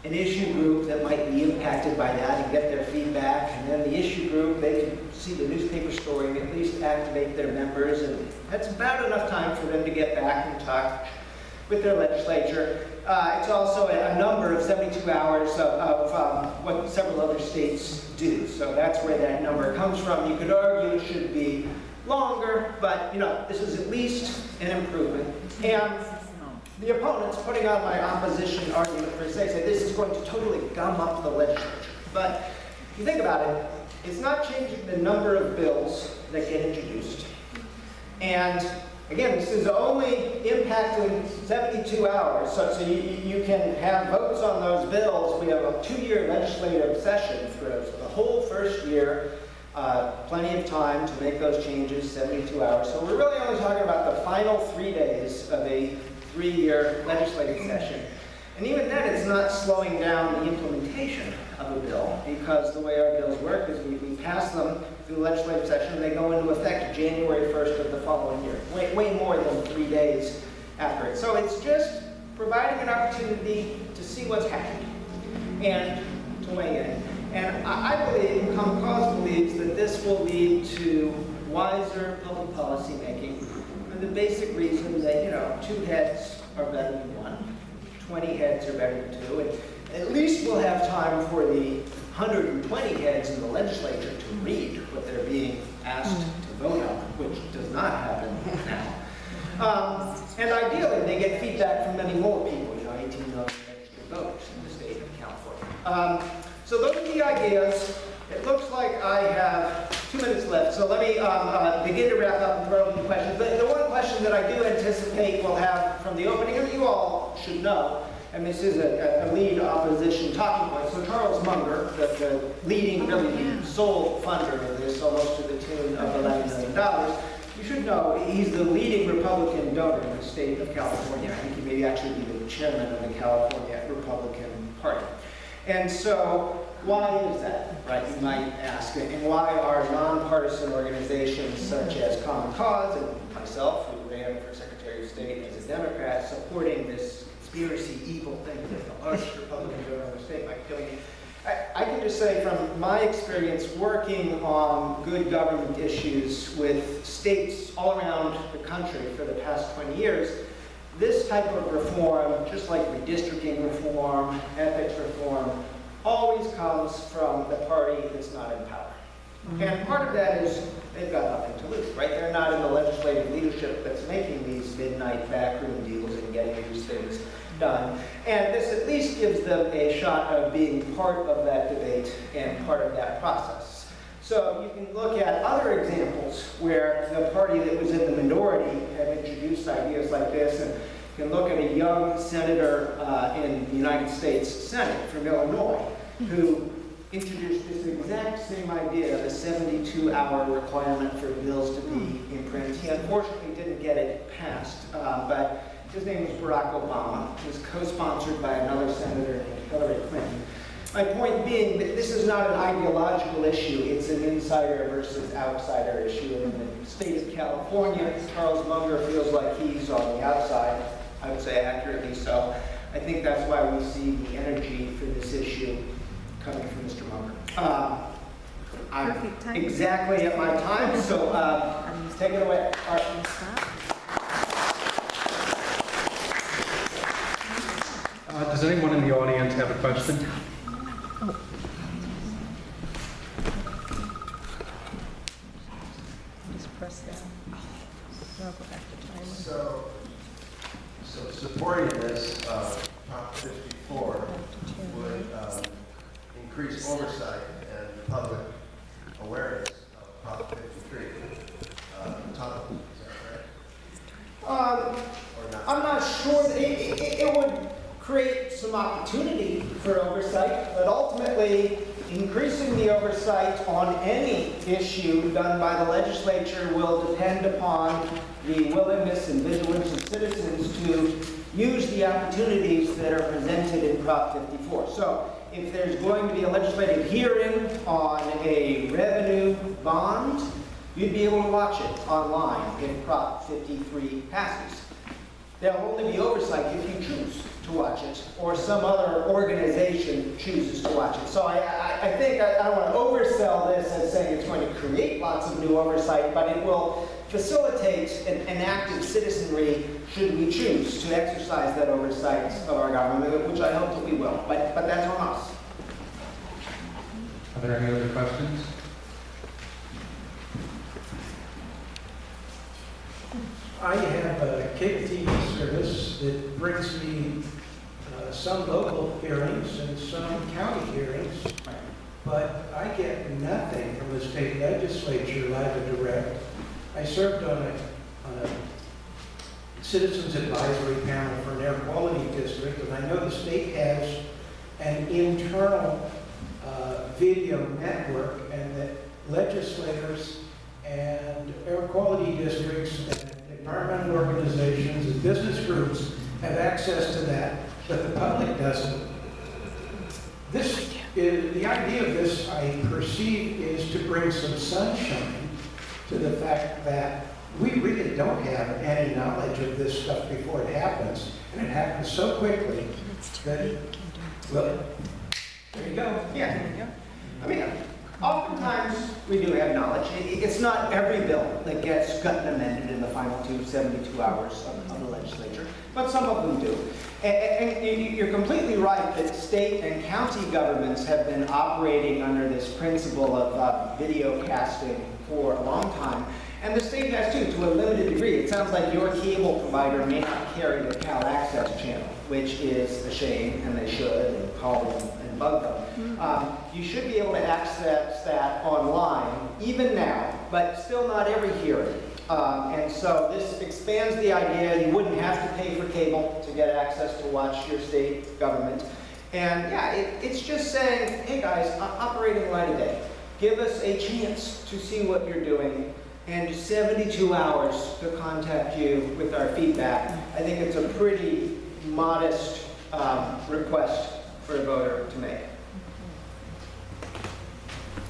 an issue group that might be impacted by that and get their feedback. And then the issue group, they can see the newspaper story and at least activate their members. And that's about enough time for them to get back and talk with their legislature. It's also a number of 72 hours of what several other states do. So that's where that number comes from. You could argue it should be longer, but this is at least an improvement. And the opponents, putting on my opposition argument per se, say this is going to totally gum up the legislature. But if you think about it, it's not changing the number of bills that get introduced. And again, this is only impacting 72 hours, so you can have votes on those bills. We have a 2-year legislative session for the whole first year, plenty of time to make those changes, 72 hours. So we're really only talking about the final 3 days of a 3-year legislative session. And even then, it's not slowing down the implementation of a bill, because the way our bills work is we pass them through the legislative session, and they go into effect January 1st of the following year, way more than 3 days after it. So it's just providing an opportunity to see what's happening and to weigh in. And I believe, and Common Cause believes, that this will lead to wiser public policy making, for the basic reason that 2 heads are better than 1, 20 heads are better than 2, and at least we'll have time for the 120 heads in the legislature to read what they're being asked to vote on, which does not happen now. And ideally, they get feedback from many more people, 18 million registered voters in the state of California. So those are the ideas. It looks like I have 2 minutes left, so let me begin to wrap up and throw open questions. The one question that I do anticipate we'll have from the opening, and you all should know, and this is a lead opposition talking point. So Charles Munger, the leading, really the sole funder of this, almost to the tune of $11 million, you should know he's the leading Republican donor in the state of California. I think he may actually be the chairman of the California Republican Party. And so, why is that, right, you might ask, and why are nonpartisan organizations such as Common Cause and myself, who ran for Secretary of State as a Democrat, supporting this conspiracy evil thing that the largest Republican donor in the state might be doing? I can just say from my experience working on good government issues with states all around the country for the past 20 years, this type of reform, just like redistricting reform, ethics reform, always comes from the party that's not in power. And part of that is they've got nothing to lose, right? They're not in the legislative leadership that's making these midnight backroom deals and getting these things done. And this at least gives them a shot of being part of that debate and part of that process. So you can look at other examples where the party that was in the minority have introduced ideas like this, and you can look at a young senator in the United States Senate from Illinois who introduced this exact same idea, the 72-hour requirement for bills to be in print. He unfortunately didn't get it passed, but his name was Barack Obama. He was co-sponsored by another senator named Hillary Clinton. My point being that this is not an ideological issue, it's an insider versus outsider issue. In the state of California, Charles Munger feels like he's on the outside, I would say accurately so. I think that's why we see the energy for this issue coming from Mr. Munger. I'm exactly at my time, so take it away. All right. Does anyone in the audience have a question? Just press that. I'll go back to timer. So supporting this, Prop 54 would increase oversight and public awareness of Prop 53. Tom, is that right? Or not? I'm not sure that it would create some opportunity for oversight, but ultimately increasing the oversight on any issue done by the legislature will depend upon the willingness and vigilance of citizens to use the opportunities that are presented in Prop 54. So if there's going to be a legislative hearing on a revenue bond, you'd be able to watch it online if Prop 53 passes. There'll only be oversight if you choose to watch it, or some other organization chooses to watch it. So I think I don't want to oversell this as saying it's going to create lots of new oversight, but it will facilitate an active citizenry should we choose to exercise that oversight of our government, which I hope that we will. But that's on us. Are there any other questions? I have a cable TV service that brings me some local hearings and some county hearings, but I get nothing from the state legislature live and direct. I served on a citizens advisory panel for an air quality district, and I know the state has an internal video network, and that legislators and air quality districts and environmental organizations and business groups have access to that, but the public doesn't. The idea of this, I perceive, is to bring some sunshine to the fact that we really don't have any knowledge of this stuff before it happens, and it happens so quickly that, well, there you go. Yeah, there you go. I mean, oftentimes we do have knowledge. It's not every bill that gets cut and amended in the final 72 hours of the legislature, but some of them do. And you're completely right that state and county governments have been operating under this principle of video casting for a long time. And the state has too, to a limited degree. It sounds like your cable provider may not carry the Cal Access channel, which is a shame, and they should, and call them and bug them. You should be able to access that online, even now, but still not every hearing. And so this expands the idea you wouldn't have to pay for cable to get access to watch your state government. And yeah, it's just saying, hey guys, operating light of day. Give us a chance to see what you're doing, and 72 hours to contact you with our feedback. I think it's a pretty modest request for a voter to make.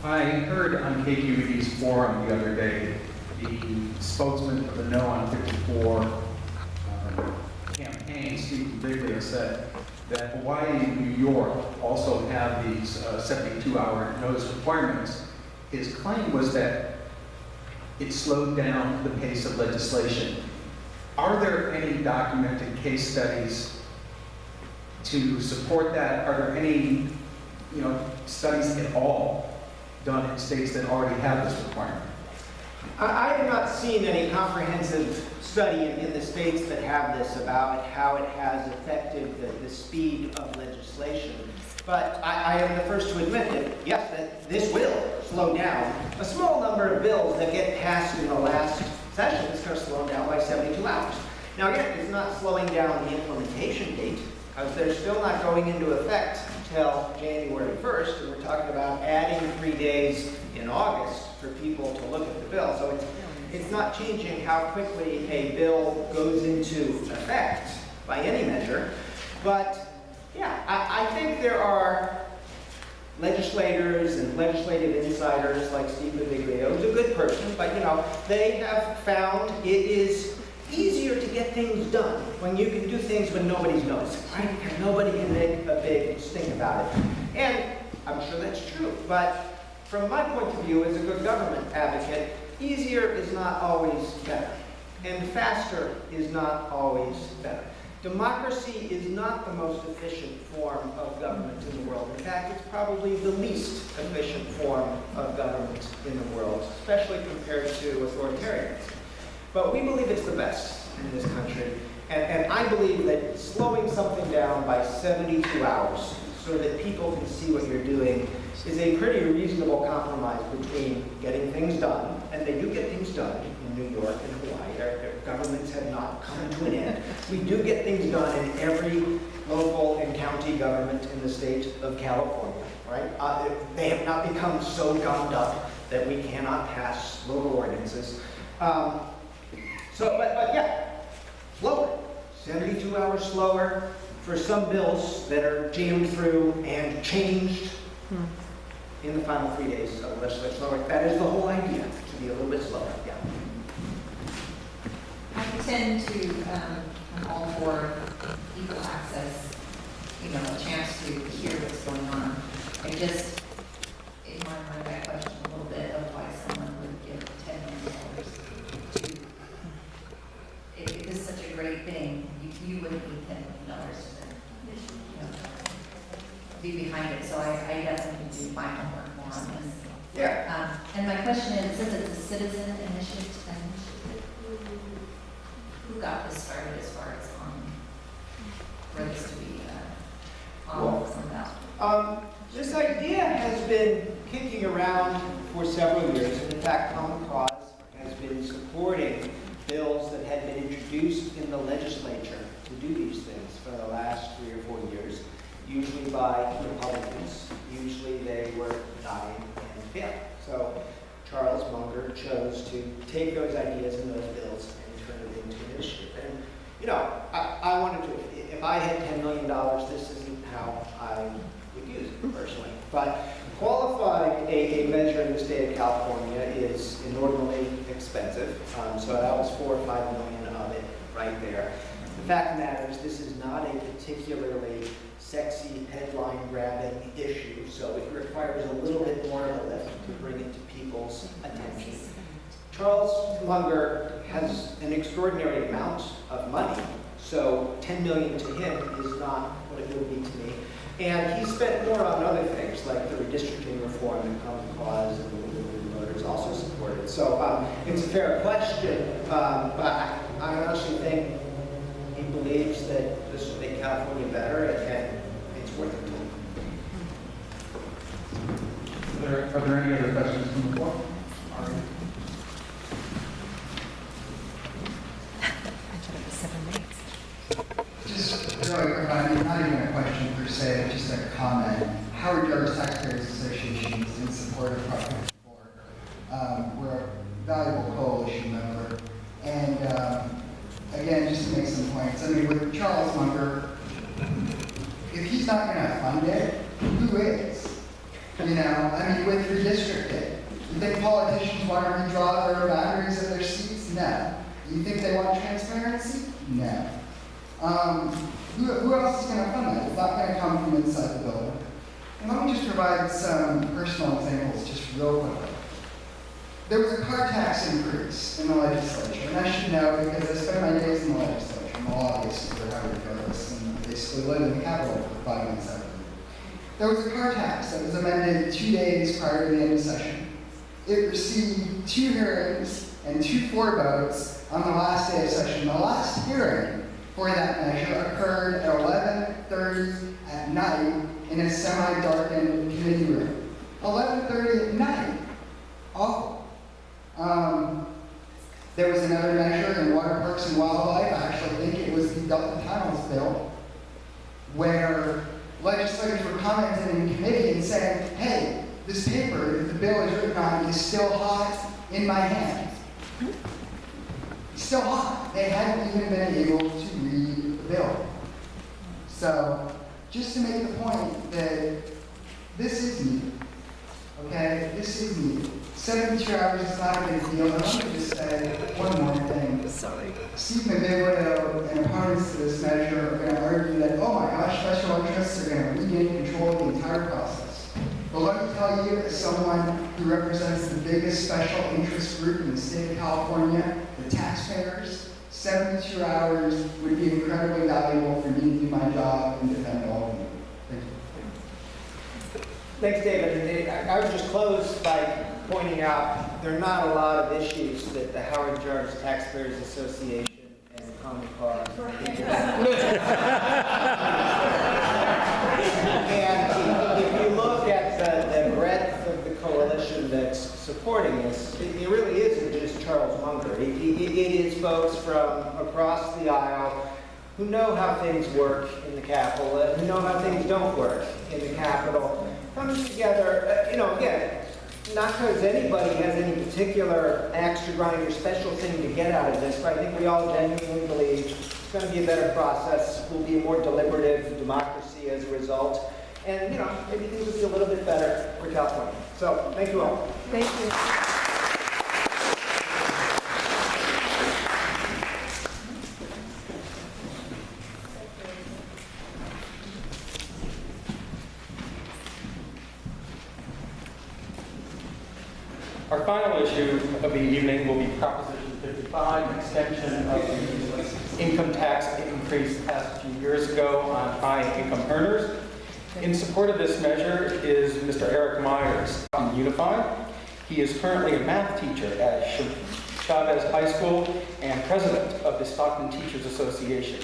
I heard on KQED's forum the other day, the spokesman of the No on 54 campaign, Steve Biglia, said that Hawaii and New York also have these 72-hour notice requirements. His claim was that it slowed down the pace of legislation. Are there any documented case studies to support that? Are there any, studies at all done in states that already have this requirement? I have not seen any comprehensive study in the states that have this about how it has affected the speed of legislation. But I am the first to admit that, yes, that this will slow down. A small number of bills that get passed in the last session is going to slow down by 72 hours. Now again, it's not slowing down the implementation date, because they're still not going into effect until January 1st, and we're talking about adding 3 days in August for people to look at the bill. So it's not changing how quickly a bill goes into effect by any measure. But yeah, I think there are legislators and legislative insiders like Steve Biglia, who's a good person, but they have found it is easier to get things done when you can do things when nobody's noticing, right? Because nobody can make a big stink about it. And I'm sure that's true, but from my point of view as a good government advocate, easier is not always better, and faster is not always better. Democracy is not the most efficient form of government in the world. In fact, it's probably the least efficient form of government in the world, especially compared to authoritarianism. But we believe it's the best in this country, and I believe that slowing something down by 72 hours so that people can see what you're doing is a pretty reasonable compromise between getting things done, and they do get things done in New York and Hawaii. Their governments have not come to an end. We do get things done in every local and county government in the state of California, right? They have not become so gummed up that we cannot pass local ordinances. But yeah, slower, 72 hours slower for some bills that are jammed through and changed in the final 3 days of the legislature. That is the whole idea, to be a little bit slower, yeah. I tend to, I'm all for equal access, you know, a chance to hear what's going on. I just, in my mind, I question a little bit of why someone would give $10 million to, if it is such a great thing, you wouldn't need $10 million to, you know, be behind it. So I definitely do my homework more on this. Yeah. And my question is, since it's a citizen initiative, who got this started as far as for this to be on some ballot? This idea has been kicking around for several years. In fact, Common Cause has been supporting bills that had been introduced in the legislature to do these things for the last 3 or 4 years, usually by Republicans. Usually they were dying and failed. So Charles Munger chose to take those ideas and those bills and turn it into an initiative. And, you know, I wanted to, if I had $10 million, this isn't how I would use it personally. But qualifying a measure in the state of California is inordinately expensive. So that was $4 or $5 million of it right there. The fact of the matter is this is not a particularly sexy headline-grabbing issue, so it requires a little bit more of a lift to bring it to people's attention. Charles Munger has an extraordinary amount of money, so $10 million to him is not what it would be to me. And he spent more on other things, like the redistricting reform and Common Cause and the voters also supported. So it's a fair question, but I honestly think he believes that this will make California better, and it's worth it to him. Are there any other questions from the floor? Just really quick, I mean, not even a question per se, but just a comment. Howard Jarvis Taxpayers Association is in support of Prop 54. We're a valuable coalition member. And again, just to make some points, I mean, with Charles Munger, if he's not going to fund it, who is? You know, I mean, with redistricting, you think politicians want to redraw their boundaries of their seats? No. You think they want transparency? No. Who else is going to fund that? It's not going to come from inside the building. And let me just provide some personal examples just real quickly. There was a car tax increase in the legislature, and I should know because I spend my days in the legislature. I'm a lobbyist for Howard Jarvis, and basically live in the Capitol for 5 months out of the year. There was a car tax that was amended 2 days prior to the end of session. It received 2 hearings and 2 floor votes on the last day of session. The last hearing for that measure occurred at 11:30 at night in a semi-darkened committee room. 11:30 at night. Awful. There was another measure in Water Parks and Wildlife, I actually think it was the Delta Tunnels bill, where legislators were commenting in committee and saying, hey, this paper that the bill is written on is still hot in my hand. Still hot. They hadn't even been able to read the bill. So, just to make the point that this is needed, okay? This is needed. 72 hours is not a big deal. And let me just say one more thing. Sorry. Steve McViglio and opponents to this measure are going to argue that, oh my gosh, special interests are going to regain control of the entire process. But let me tell you, as someone who represents the biggest special interest group in the state of California, the taxpayers, 72 hours would be incredibly valuable for me to do my job and defend all of you. Thank you. Thanks, David. And I would just close by pointing out there are not a lot of issues that the Howard Jarvis Taxpayers Association and Common Cause and if you look at the breadth of the coalition that's supporting this, it really isn't just Charles Munger. It is folks from across the aisle who know how things work in the Capitol, who know how things don't work in the Capitol, coming together, again, not because anybody has any particular axe to grind or special thing to get out of this, but I think we all genuinely believe it's going to be a better process, will be a more deliberative democracy as a result, and, maybe things will be a little bit better for California. So, thank you all. Thank you. Our final issue of the evening will be Proposition 55, extension of the income tax increase passed a few years ago on high income earners. In support of this measure is Mr. Eric Myers from Unified. He is currently a math teacher at Chavez High School and president of the Stockton Teachers Association.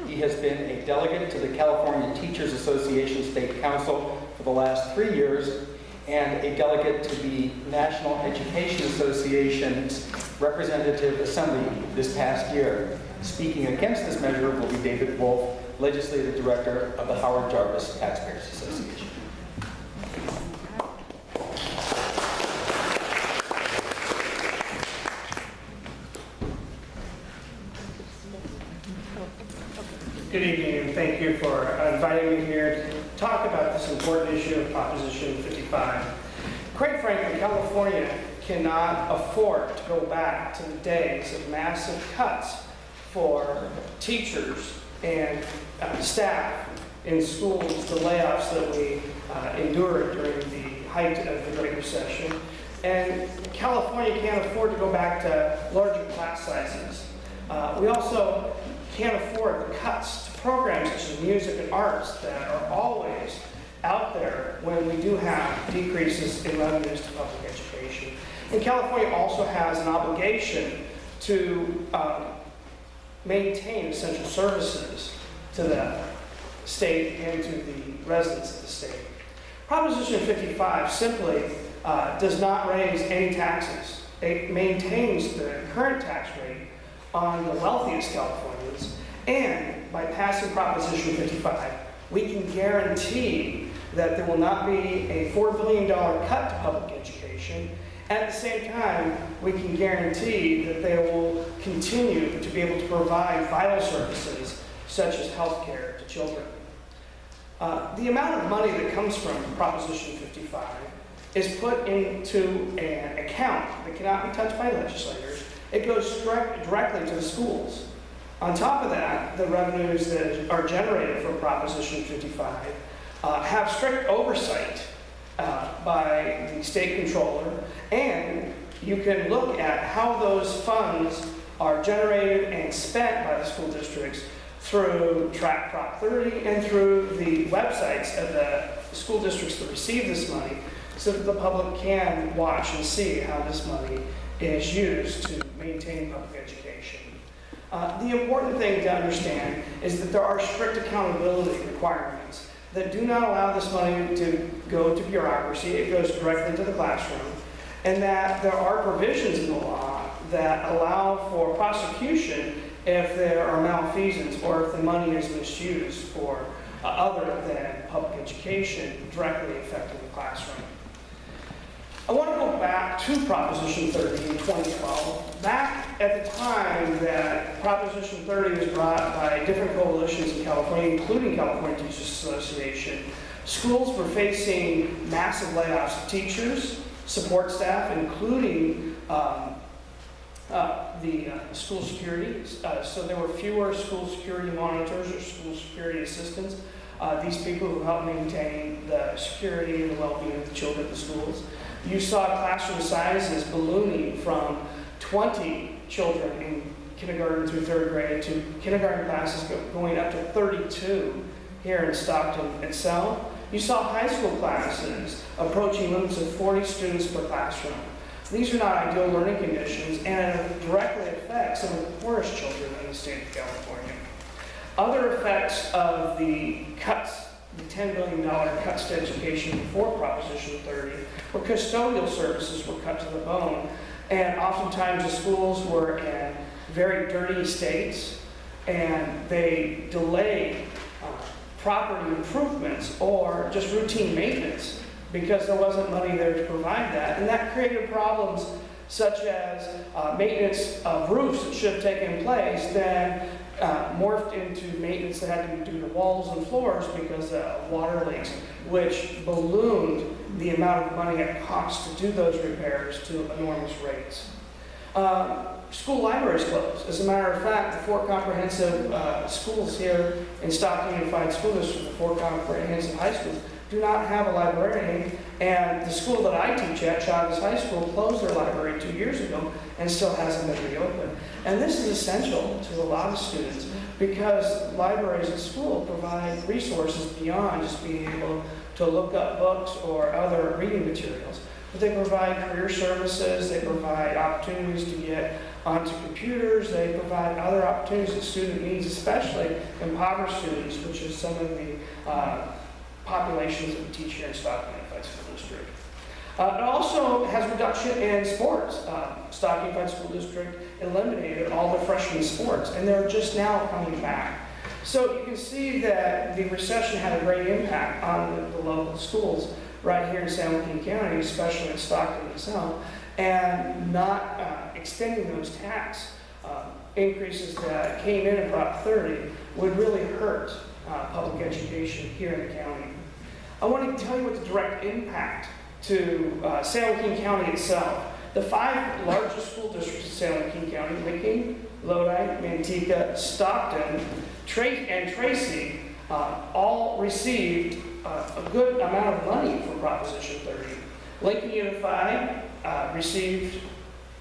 He has been a delegate to the California Teachers Association State Council for the last 3 years and a delegate to the National Education Association's Representative Assembly this past year. Speaking against this measure will be David Wolf, Legislative Director of the Howard Jarvis Taxpayers Association. Good evening, and thank you for inviting me here to talk about this important issue of Proposition 55. Quite frankly, California cannot afford to go back to the days of massive cuts for teachers and staff in schools, the layoffs that we endured during the height of the Great Recession. And California can't afford to go back to larger class sizes. We also can't afford the cuts to programs such as music and arts that are always out there when we do have decreases in revenues to public education. And California also has an obligation to maintain essential services to the state and to the residents of the state. Proposition 55 simply does not raise any taxes. It maintains the current tax rate on the wealthiest Californians, and by passing Proposition 55, we can guarantee that there will not be a $4 billion cut to public education. At the same time, we can guarantee that they will continue to be able to provide vital services such as health care to children. The amount of money that comes from Proposition 55 is put into an account that cannot be touched by legislators. It goes directly to the schools. On top of that, the revenues that are generated from Proposition 55 have strict oversight by the state controller, and you can look at how those funds are generated and spent by the school districts through Track Prop 30 and through the websites of the school districts that receive this money, so that the public can watch and see how this money is used to maintain public education. The important thing to understand is that there are strict accountability requirements that do not allow this money to go to bureaucracy. It goes directly to the classroom, and that there are provisions in the law that allow for prosecution if there are malfeasance or if the money is misused for other than public education directly affecting the classroom. I want to go back to Proposition 30 in 2012. Back at the time that Proposition 30 was brought by different coalitions in California, including California Teachers Association, schools were facing massive layoffs of teachers, support staff, including the school security. So there were fewer school security monitors or school security assistants. These people who help maintain the security and the well-being of the children at the schools. You saw classroom sizes ballooning from 20 children in kindergarten through third grade to kindergarten classes going up to 32 here in Stockton itself. You saw high school classes approaching limits of 40 students per classroom. These are not ideal learning conditions, and it directly affects some of the poorest children in the state of California. Other effects of the cuts, the $10 billion cuts to education before Proposition 30, where custodial services were cut to the bone, and oftentimes the schools were in very dirty states, and they delayed property improvements or just routine maintenance because there wasn't money there to provide that, and that created problems such as maintenance of roofs that should have taken place, then morphed into maintenance that had to do to walls and floors because of water leaks, which ballooned the amount of money it costs to do those repairs to enormous rates. school libraries closed. As a matter of fact, the 4 comprehensive schools here in Stockton Unified School District, the 4 comprehensive high schools, do not have a librarian. And the school that I teach at, Chavez High School, closed their library 2 years ago and still hasn't been reopened. And this is essential to a lot of students because libraries at school provide resources beyond just being able to look up books or other reading materials. But they provide career services, they provide opportunities to get onto computers, they provide other opportunities that student needs, especially impoverished students, which is some of the populations that we teach here in Stockton Unified School District. It also has reduction in sports. Stockton Unified School District eliminated all the freshman sports, and they're just now coming back. So you can see that the recession had a great impact on the local schools right here in San Joaquin County, especially in Stockton itself, and not extending those tax increases that came in Prop 30 would really hurt public education here in the county. I want to tell you what the direct impact to San Joaquin County itself. The 5 largest school districts in San Joaquin County, Licking, Lodi, Manteca, Stockton, and Tracy, all received a good amount of money from Proposition 30. Licking Unified received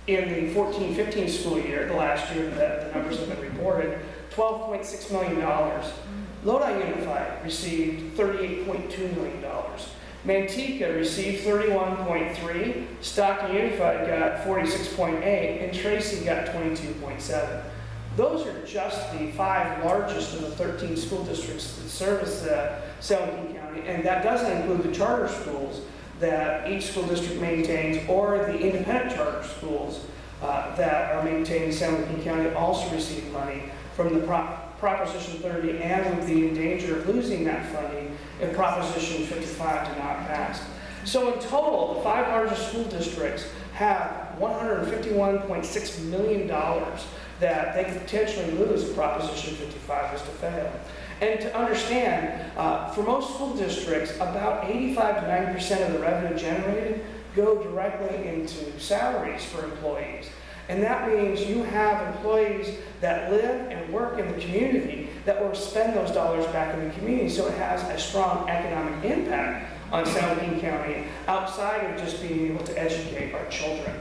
in the 14-15 school year, the last year that the numbers have been reported, $12.6 million. Lodi Unified received $38.2 million. Manteca received $31.3, Stockton Unified got $46.8, and Tracy got $22.7. Those are just the 5 largest of the 13 school districts that service San Joaquin County, and that doesn't include the charter schools that each school district maintains or the independent charter schools that are maintained in San Joaquin County also receive money from the Proposition 30 and would be in danger of losing that funding if Proposition 55 did not pass. So in total, the 5 largest school districts have $151.6 million that they could potentially lose if Proposition 55 was to fail. And to understand, for most school districts, about 85 to 90% of the revenue generated go directly into salaries for employees. And that means you have employees that live and work in the community that will spend those dollars back in the community. So it has a strong economic impact on San Joaquin County outside of just being able to educate our children.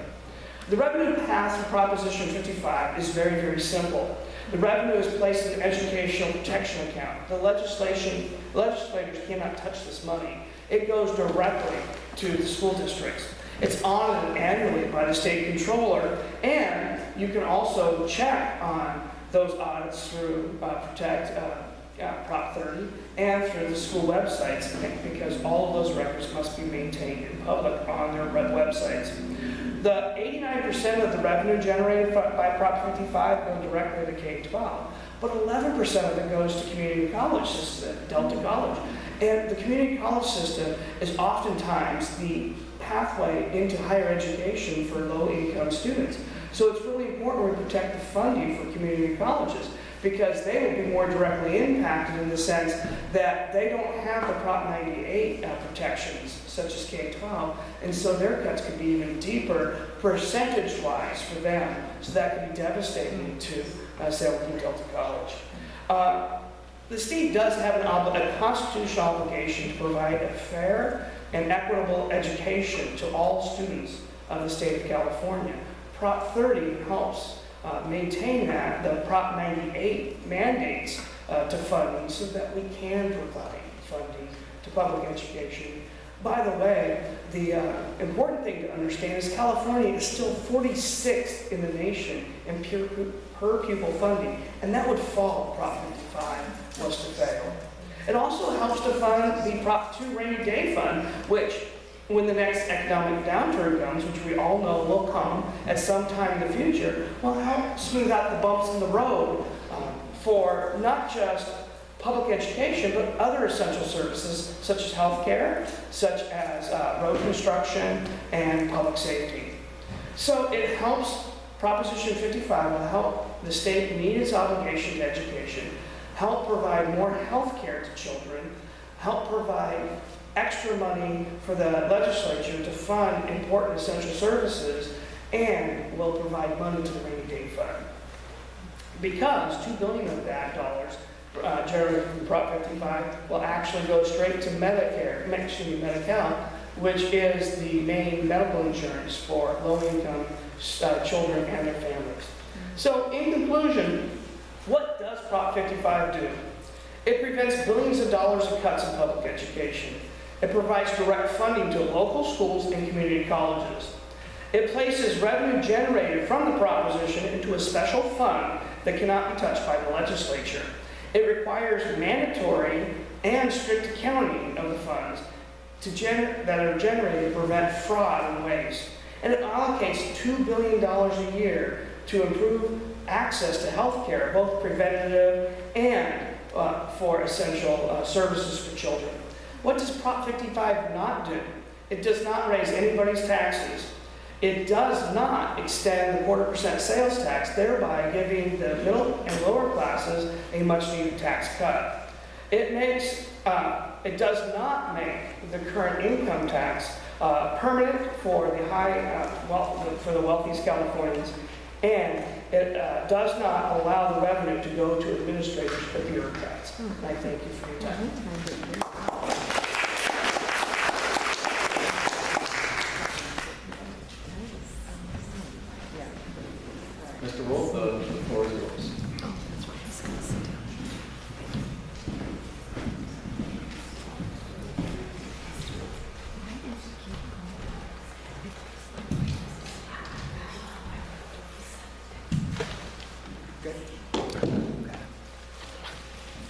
The revenue path for Proposition 55 is very, very simple. The revenue is placed in an educational protection account. The legislators cannot touch this money. It goes directly to the school districts. It's audited annually by the state controller, and you can also check on those audits through Prop 30 and through the school websites, because all of those records must be maintained in public on their websites. The 89% of the revenue generated by Prop 55 go directly to K-12, but 11% of it goes to community college system, Delta College. And the community college system is oftentimes the pathway into higher education for low-income students. So it's really important we protect the funding for community colleges, because they will be more directly impacted in the sense that they don't have the Prop 98 protections, such as K-12, and so their cuts could be even deeper percentage-wise for them. So that could be devastating to San Joaquin Delta College. The state does have a constitutional obligation to provide a fair and equitable education to all students of the state of California. Prop 30 helps maintain that. The Prop 98 mandates to funding so that we can provide funding to public education. By the way, the important thing to understand is California is still 46th in the nation in per pupil funding, and that would fall if Prop 55 was to fail. It also helps to fund the Prop 2 rainy day fund, which, when the next economic downturn comes, which we all know will come at some time in the future, will help smooth out the bumps in the road for not just public education, but other essential services such as healthcare, such as road construction, and public safety. So it helps, Proposition 55 will help the state meet its obligation to education, help provide more health care to children, help provide extra money for the legislature to fund important essential services, and will provide money to the rainy day fund. Because $2 billion of that dollars generated from Prop 55 will actually go straight to Medi-Cal, which is the main medical insurance for low-income children and their families. So, in conclusion, what does Prop 55 do? It prevents billions of dollars of cuts in public education. It provides direct funding to local schools and community colleges. It places revenue generated from the proposition into a special fund that cannot be touched by the legislature. It requires mandatory and strict accounting of the funds that are generated to prevent fraud and waste. And it allocates $2 billion a year to improve access to health care, both preventative and for essential services for children. What does Prop 55 not do? It does not raise anybody's taxes. It does not extend the 0.25% sales tax, thereby giving the middle and lower classes a much-needed tax cut. It does not make the current income tax permanent for the wealthiest Californians, and it does not allow the revenue to go to administrators or bureaucrats. And I thank you for your time. Mr. Wolf, the floor is yours.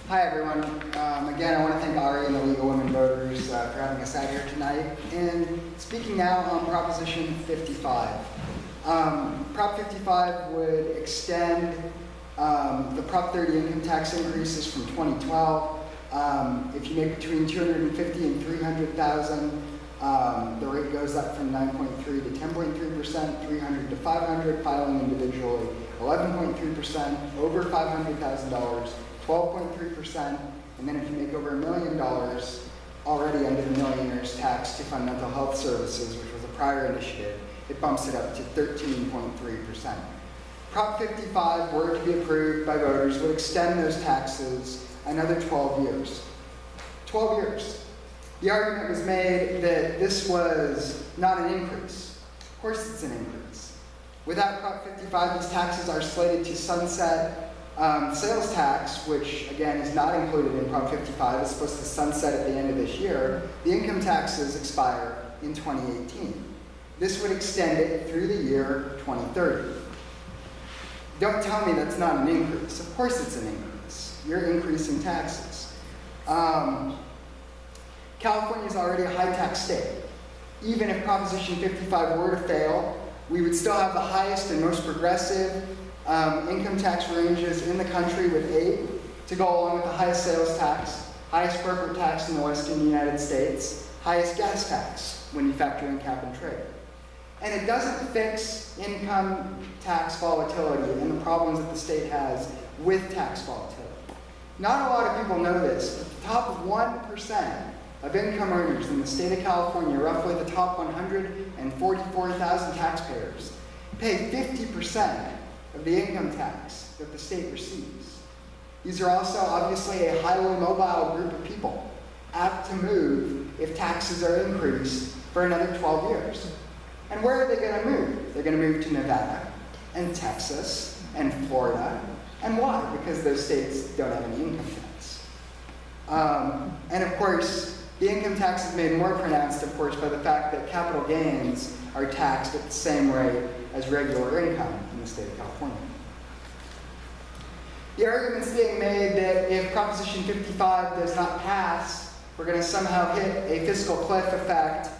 Hi, everyone. Again, I want to thank Ari and the League of Women Voters for having us out here tonight. And speaking now on Proposition 55. Prop 55 would extend the Prop 30 income tax increases from 2012. If you make between $250,000 and $300,000, the rate goes up from 9.3 to 10.3%, 300 to 500, filing individually 11.3%, over $500,000, 12.3%, and then if you make over $1 million, already under the millionaire's tax to fund mental health services, which was a prior initiative, it bumps it up to 13.3%. Prop 55, were to be approved by voters, would extend those taxes another 12 years. 12 years. The argument was made that this was not an increase. Of course it's an increase. Without Prop 55, these taxes are slated to sunset. Sales tax, which again is not included in Prop 55, is supposed to sunset at the end of this year. The income taxes expire in 2018. This would extend it through the year 2030. Don't tell me that's not an increase. Of course it's an increase. You're increasing taxes. California is already a high-tax state. Even if Proposition 55 were to fail, we would still have the highest and most progressive income tax ranges in the country, with 8, to go along with the highest sales tax, highest corporate tax in the western United States, highest gas tax when you factor in cap and trade. And it doesn't fix income tax volatility and the problems that the state has with tax volatility. Not a lot of people know this, but the top 1% of income earners in the state of California, roughly the top 144,000 taxpayers, pay 50% of the income tax that the state receives. These are also obviously a highly mobile group of people, apt to move if taxes are increased for another 12 years. And where are they going to move? They're going to move to Nevada and Texas and Florida. And why? Because those states don't have any income tax. And of course, the income tax is made more pronounced, of course, by the fact that capital gains are taxed at the same rate as regular income in the state of California. The argument's being made that if Proposition 55 does not pass, we're going to somehow hit a fiscal cliff effect,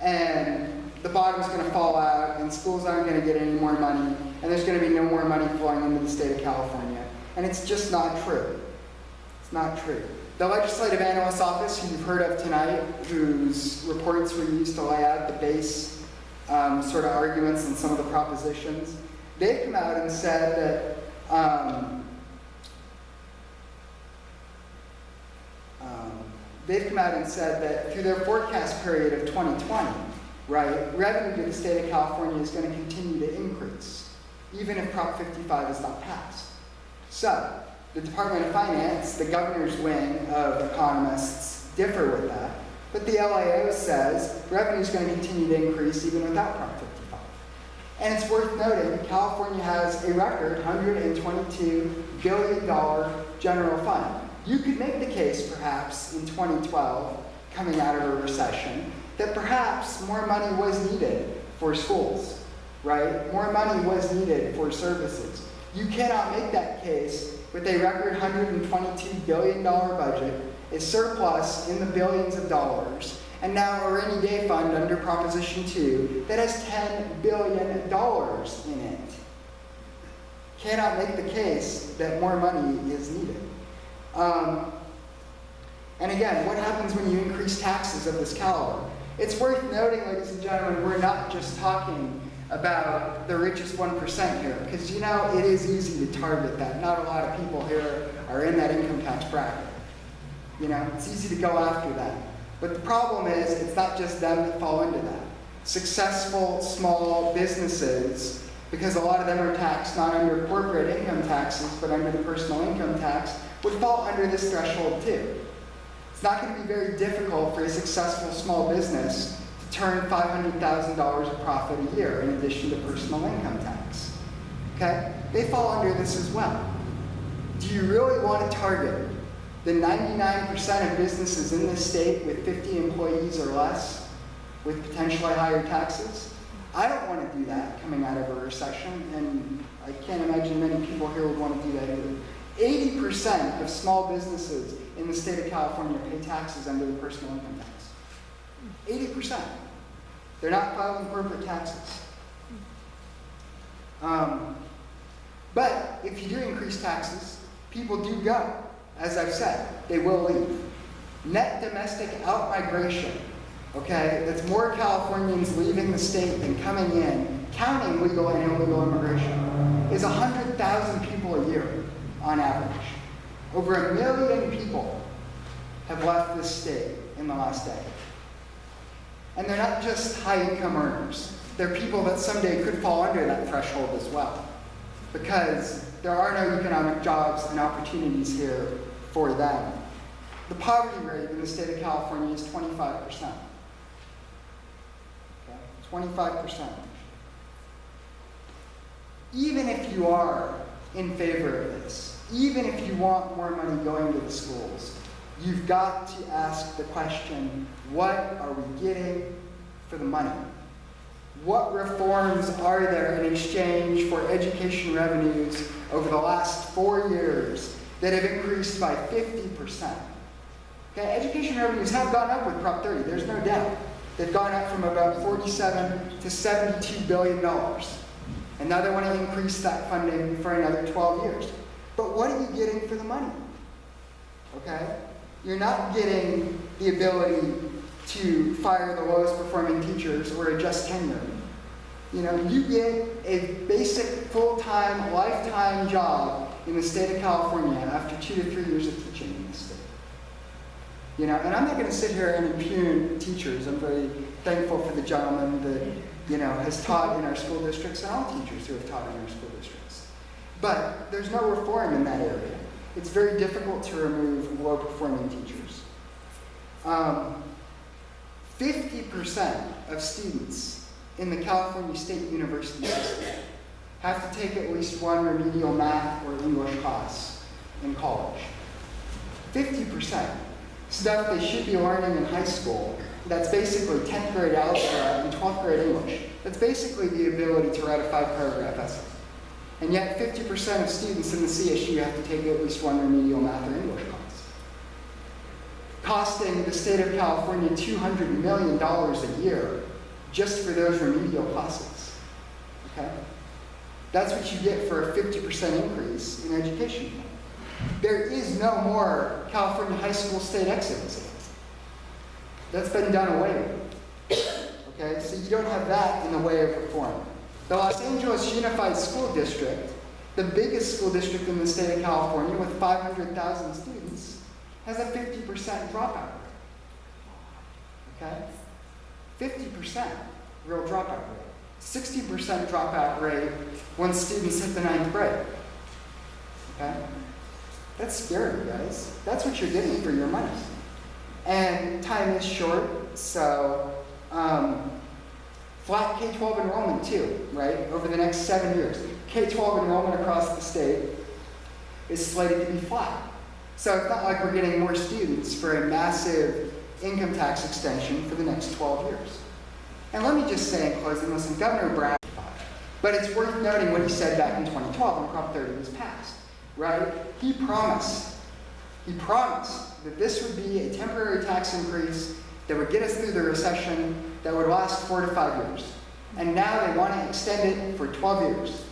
and the bottom's going to fall out, and schools aren't going to get any more money, and there's going to be no more money flowing into the state of California. And it's just not true. It's not true. The Legislative Analyst's Office, who you've heard of tonight, whose reports were used to lay out the base sort of arguments and some of the propositions, they've come out and said that through their forecast period of 2020, right? Revenue to the state of California is going to continue to increase, even if Prop 55 is not passed. So, the Department of Finance, the governor's wing of economists, differ with that, but the LAO says revenue is going to continue to increase even without Prop 55. And it's worth noting, California has a record $122 billion general fund. You could make the case, perhaps, in 2012, coming out of a recession, that perhaps more money was needed for schools, right? More money was needed for services. You cannot make that case with a record $122 billion budget, a surplus in the billions of dollars, and now a rainy day fund under Proposition 2 that has $10 billion in it. Cannot make the case that more money is needed. And again, what happens when you increase taxes of this caliber? It's worth noting, ladies and gentlemen, we're not just talking about the richest 1% here, because you know, it is easy to target that. Not a lot of people here are in that income tax bracket. You know, it's easy to go after that. But the problem is, it's not just them that fall into that. Successful small businesses, because a lot of them are taxed not under corporate income taxes, but under the personal income tax, would fall under this threshold too. It's not going to be very difficult for a successful small business to turn $500,000 of profit a year in addition to personal income tax. Okay? They fall under this as well. Do you really want to target the 99% of businesses in this state with 50 employees or less with potentially higher taxes? I don't want to do that coming out of a recession, and I can't imagine many people here would want to do that either. 80% of small businesses in the state of California pay taxes under the personal income tax. 80%. They're not filing corporate taxes. But if you do increase taxes, people do go. As I've said, they will leave. Net domestic outmigration, okay, that's more Californians leaving the state than coming in, counting legal and illegal immigration, is 100,000 people a year on average. Over 1 million people have left this state in the last decade. And they're not just high-income earners. They're people that someday could fall under that threshold as well, because there are no economic jobs and opportunities here for them. The poverty rate in the state of California is 25%. Okay? 25%. Even if you are in favor of this, even if you want more money going to the schools, you've got to ask the question, what are we getting for the money? What reforms are there in exchange for education revenues over the last 4 years that have increased by 50%? Okay, education revenues have gone up with Prop 30, there's no doubt. They've gone up from about $47 to $72 billion. And now they want to increase that funding for another 12 years. But what are you getting for the money? Okay? You're not getting the ability to fire the lowest performing teachers or adjust tenure. You know, you get a basic full-time, lifetime job in the state of California after 2 to 3 years of teaching in the state. You know, and I'm not going to sit here and impugn teachers. I'm very thankful for the gentleman that, you know, has taught in our school districts and all teachers who have taught in our school districts. But there's no reform in that area. It's very difficult to remove low-performing teachers. 50% of students in the California State University system have to take at least one remedial math or English class in college. 50%. Stuff they should be learning in high school. That's basically 10th grade algebra and 12th grade English. That's basically the ability to write a 5-paragraph essay. And yet 50% of students in the CSU have to take at least one remedial math or English class. Costing the state of California $200 million a year just for those remedial classes. Okay? That's what you get for a 50% increase in education. There is no more California high school state exit exam. That's been done away with. Okay? So you don't have that in the way of reform. The Los Angeles Unified School District, the biggest school district in the state of California with 500,000 students, has a 50% dropout rate. Okay? 50% real dropout rate, 60% dropout rate when students hit the 9th grade. Okay? That's scary, guys. That's what you're getting for your money. And time is short, so flat K-12 enrollment too, right? Over the next 7 years. K-12 enrollment across the state is slated to be flat. So it's not like we're getting more students for a massive income tax extension for the next 12 years. And let me just say in closing, listen, Governor Brown, but it's worth noting what he said back in 2012 when Prop 30 was passed, right? He promised that this would be a temporary tax increase that would get us through the recession that would last 4 to 5 years. And now they want to extend it for 12 years.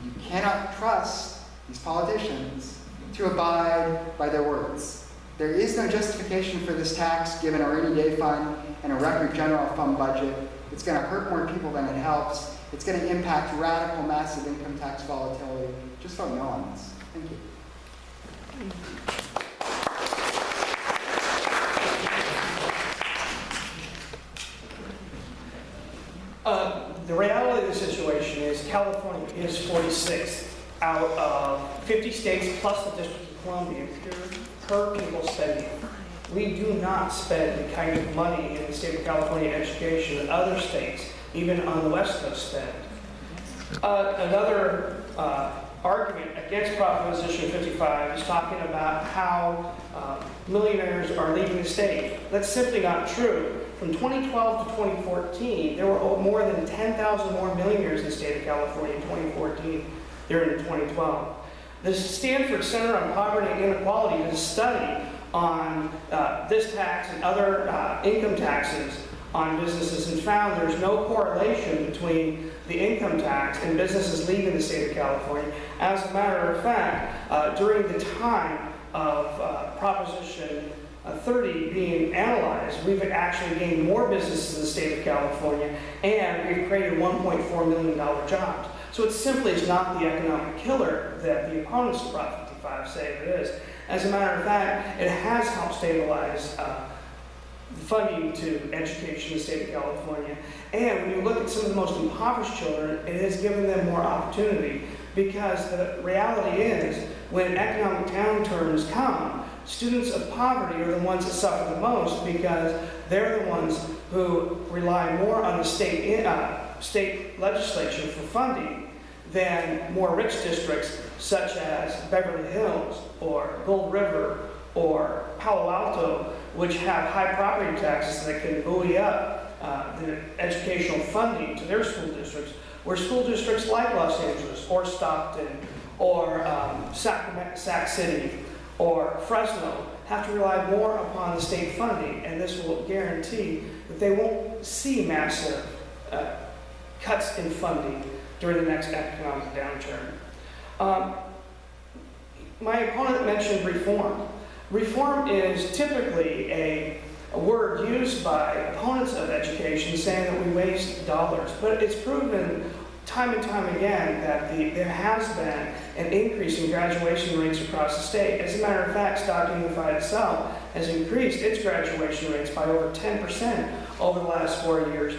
You cannot trust these politicians to abide by their words. There is no justification for this tax given a rainy day fund and a record general fund budget. It's going to hurt more people than it helps. It's going to impact radical, massive income tax volatility. Just vote no on this. Thank you. The reality of the situation is California is 46th out of 50 states plus the District of Columbia per pupil spending. We do not spend the kind of money in the state of California education that other states, even on the West Coast, spend. Another argument against Proposition 55 is talking about how millionaires are leaving the state. That's simply not true. From 2012 to 2014, there were more than 10,000 more millionaires in the state of California in 2014 than in 2012. The Stanford Center on Poverty and Inequality did a study on this tax and other income taxes on businesses and found there's no correlation between the income tax and businesses leaving the state of California. As a matter of fact, during the time of Proposition 30 being analyzed, we've actually gained more businesses in the state of California, and we've created $1.4 million jobs. So it simply is not the economic killer that the opponents of Prop 55 say it is. As a matter of fact, it has helped stabilize funding to education in the state of California. And when you look at some of the most impoverished children, it has given them more opportunity, because the reality is when economic downturns come, students of poverty are the ones that suffer the most, because they're the ones who rely more on the state legislature for funding than more rich districts such as Beverly Hills or Gold River or Palo Alto, which have high property taxes that can buoy up the educational funding to their school districts, where school districts like Los Angeles or Stockton or Sac City or Fresno have to rely more upon the state funding, and this will guarantee that they won't see massive cuts in funding during the next economic downturn. My opponent mentioned reform. Reform is typically a word used by opponents of education saying that we waste dollars, but it's proven time and time again that there has been an increase in graduation rates across the state. As a matter of fact, Stockton Unified itself has increased its graduation rates by over 10% over the last 4 years,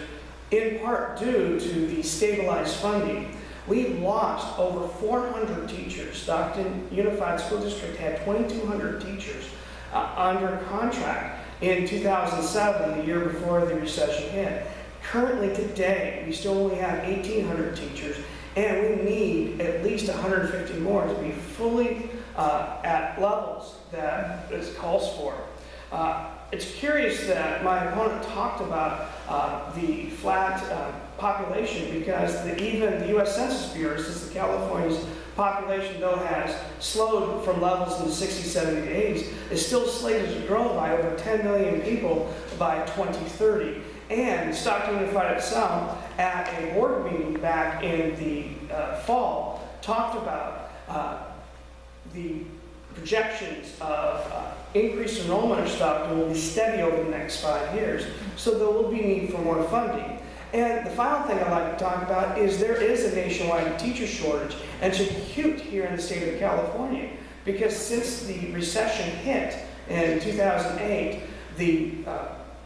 in part due to the stabilized funding. We lost over 400 teachers. Stockton Unified School District had 2,200 teachers under contract in 2007, the year before the recession hit. Currently today, we still only have 1,800 teachers, and we need at least 150 more to be fully at levels that this calls for. It's curious that my opponent talked about the flat population, because even the U.S. Census Bureau says that California's population, though has slowed from levels in the 60s, 70s, 80s, is still slated to grow by over 10 million people by 2030. And Stockton Unified itself, at a board meeting back in the fall, talked about the projections of increased enrollment of Stockton will be steady over the next 5 years. So there will be need for more funding. And the final thing I'd like to talk about is there is a nationwide teacher shortage, and it's acute here in the state of California, because since the recession hit in 2008, the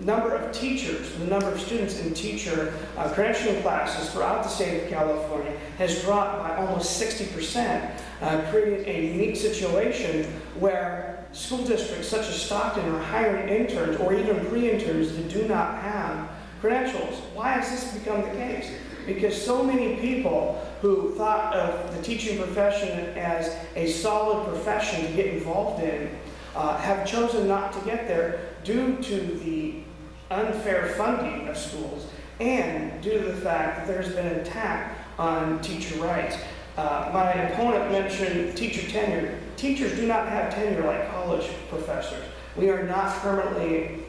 number of teachers, the number of students in teacher credentialing classes throughout the state of California has dropped by almost 60%, creating a unique situation where school districts such as Stockton are hiring interns or even pre-interns that do not have credentials. Why has this become the case? Because so many people who thought of the teaching profession as a solid profession to get involved in have chosen not to get there due to the unfair funding of schools and due to the fact that there's been an attack on teacher rights. My opponent mentioned teacher tenure. Teachers do not have tenure like college professors. We are not permanently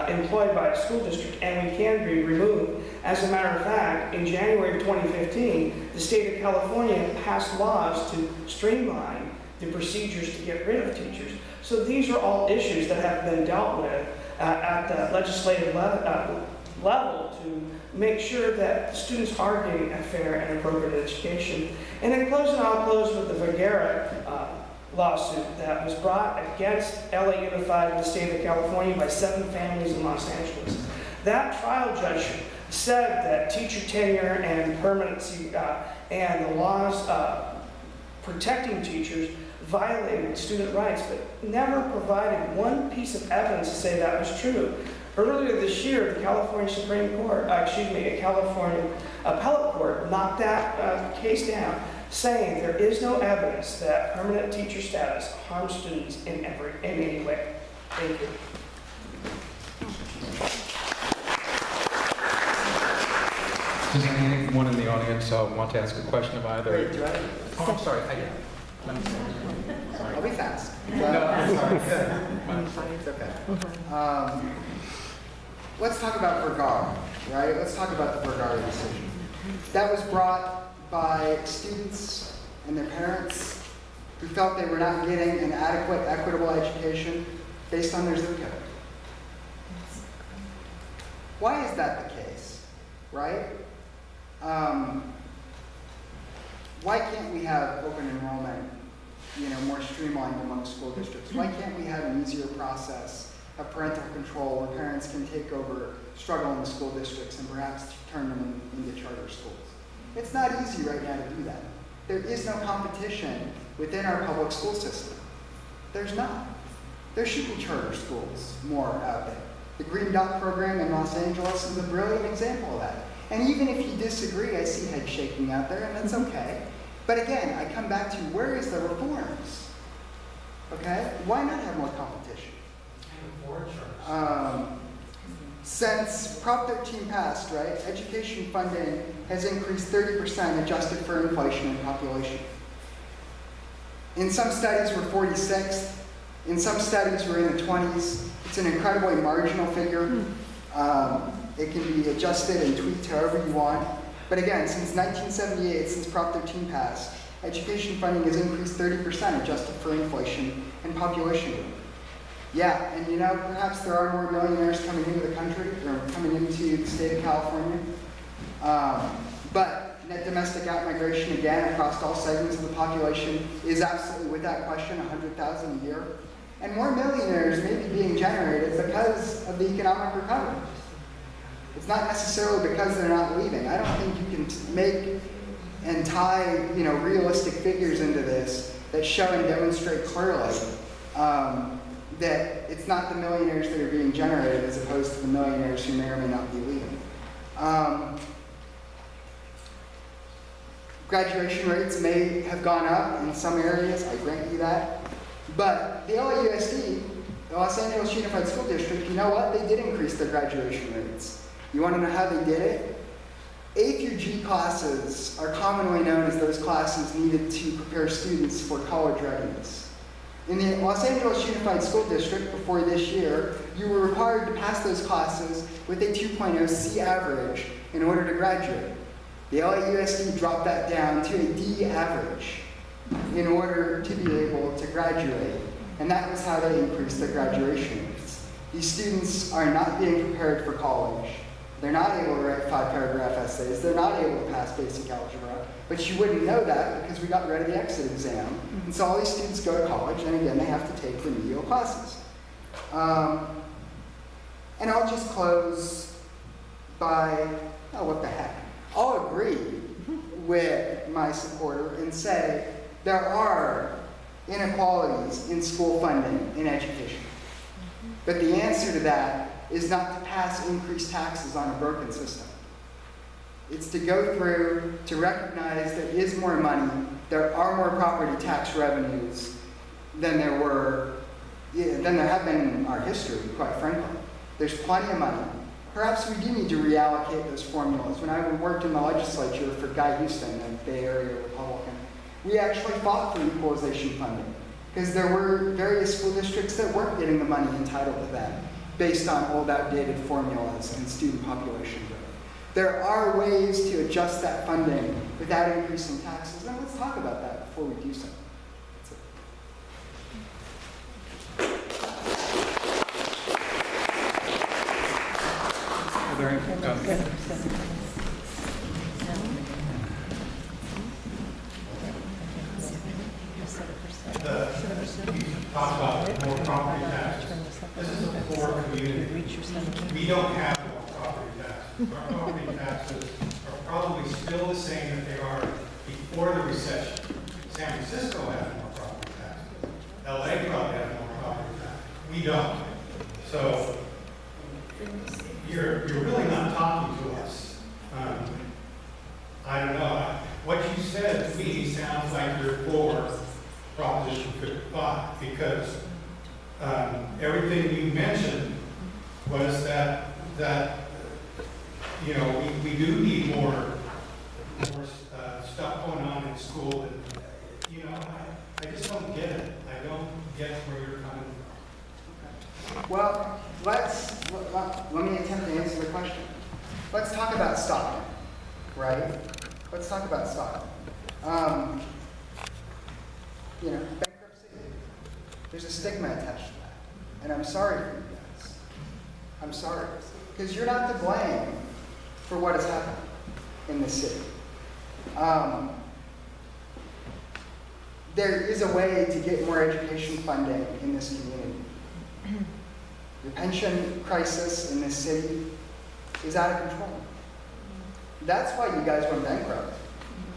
employed by a school district, and we can be removed. As a matter of fact, in January of 2015, the state of California passed laws to streamline the procedures to get rid of teachers. So these are all issues that have been dealt with at the legislative level to make sure that students are getting a fair and appropriate education. And in closing, I'll close with the Vergara lawsuit that was brought against LA Unified in the state of California by 7 families in Los Angeles. That trial judge said that teacher tenure and permanency and the laws protecting teachers violated student rights, but never provided one piece of evidence to say that was true. Earlier this year, the California Supreme Court, a California appellate court knocked that case down, saying there is no evidence that permanent teacher status harms students in any way. Thank you. Does anyone in the audience want to ask a question of either? Wait, do I? Oh, I'm sorry. I'll be fast. No, I'm sorry. It's okay. Let's talk about Vergara, right? Let's talk about the Vergara decision. That was brought by students and their parents who felt they were not getting an adequate, equitable education based on their zip code. Why is that the case, right? Why can't we have open enrollment, more streamlined among school districts? Why can't we have an easier process of parental control where parents can take over struggling school districts and perhaps turn them into charter schools? It's not easy right now to do that. There is no competition within our public school system. There's not. There should be charter schools more out there. The Green Dot program in Los Angeles is a brilliant example of that. And even if you disagree, I see head shaking out there, and that's okay. But again, I come back to where is the reforms? Okay? Why not have more competition? Since Prop 13 passed, right, education funding has increased 30% adjusted for inflation and population. In some studies, we're 46th. In some studies, we're in the 20s. It's an incredibly marginal figure. It can be adjusted and tweaked however you want. But again, since 1978, since Prop 13 passed, education funding has increased 30% adjusted for inflation and population growth. Yeah, and perhaps there are more millionaires coming into the country, or coming into the state of California. But net domestic outmigration, again, across all segments of the population is absolutely, without question, 100,000 a year. And more millionaires may be being generated because of the economic recovery. It's not necessarily because they're not leaving. I don't think you can make and tie, realistic figures into this that show and demonstrate clearly that it's not the millionaires that are being generated as opposed to the millionaires who may or may not be leaving. Graduation rates may have gone up in some areas, I grant you that. But the LAUSD, the Los Angeles Unified School District, you know what? They did increase their graduation rates. You want to know how they did it? A through G classes are commonly known as those classes needed to prepare students for college readiness. In the Los Angeles Unified School District before this year, you were required to pass those classes with a 2.0 C average in order to graduate. The LAUSD dropped that down to a D average in order to be able to graduate. And that was how they increased their graduation rates. These students are not being prepared for college. They're not able to write 5-paragraph essays. They're not able to pass basic algebra. But you wouldn't know that because we got rid of the exit exam. And so all these students go to college, and again, they have to take remedial classes. And I'll just close by, oh, what the heck. I'll agree with my supporter and say there are inequalities in school funding in education. But the answer to that is not to pass increased taxes on a broken system. It's to go through to recognize there is more money, there are more property tax revenues than there have been in our history, quite frankly. There's plenty of money. Perhaps we do need to reallocate those formulas. When I worked in the legislature for Guy Houston, a Bay Area Republican, we actually fought for equalization funding because there were various school districts that weren't getting the money entitled to them based on old outdated formulas and student population growth. There are ways to adjust that funding without increasing taxes, and let's talk about that before we do so. That's it. Are there any, talk about more property taxes. This is a poor community. We don't have more property taxes. Our property taxes are probably still the same that they are before the recession. San Francisco has more property taxes. LA probably has more property taxes. We don't. So you're really not talking to us. I don't know. What you said to me sounds like you're for Proposition 55, because everything you mentioned was that you know, we do need more stuff going on in school, and you know, I just don't get it. I don't get where you're coming from. Well, let me attempt to answer the question. Let's talk about Stockton, right? Let's talk about Stockton. You know, bankruptcy, there's a stigma attached to that. And I'm sorry for you guys. I'm sorry. Because you're not to blame for what has happened in this city. There is a way to get more education funding in this community. The pension crisis in this city is out of control. That's why you guys went bankrupt.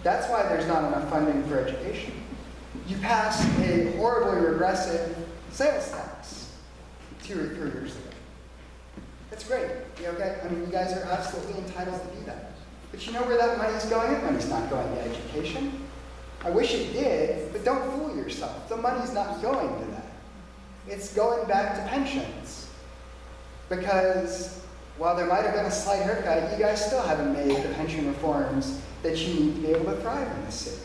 That's why there's not enough funding for education. You passed a horribly regressive sales tax 2 or 3 years ago. That's great. Okay? I mean, you guys are absolutely entitled to do that. But you know where that money's going? That money's not going to education. I wish it did, but don't fool yourself. The money's not going to that. It's going back to pensions. Because while there might have been a slight haircut, you guys still haven't made the pension reforms that you need to be able to thrive in this city.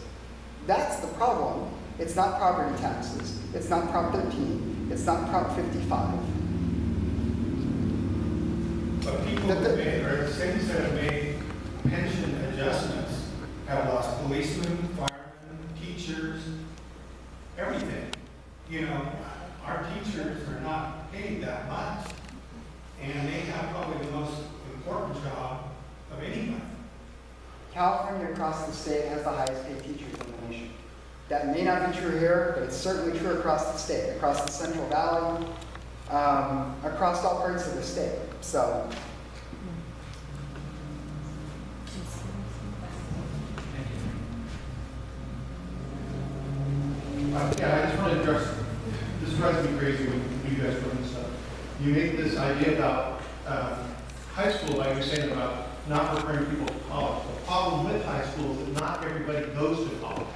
That's the problem. It's not property taxes. It's not Prop 13. It's not Prop 55. But people who made, or the cities that have made pension adjustments have lost policemen, firemen, teachers, everything. You know, our teachers are not paid that much. And they have probably the most important job of anybody. California across the state has the highest paid teachers in the nation. That may not be true here, but it's certainly true across the state, across the Central Valley, across all parts of the state. So. Yeah, I just want to address, this drives me crazy when you guys bring this up. You make this idea about high school, like you're saying about not preparing people for college. The problem with high school is that not everybody goes to college.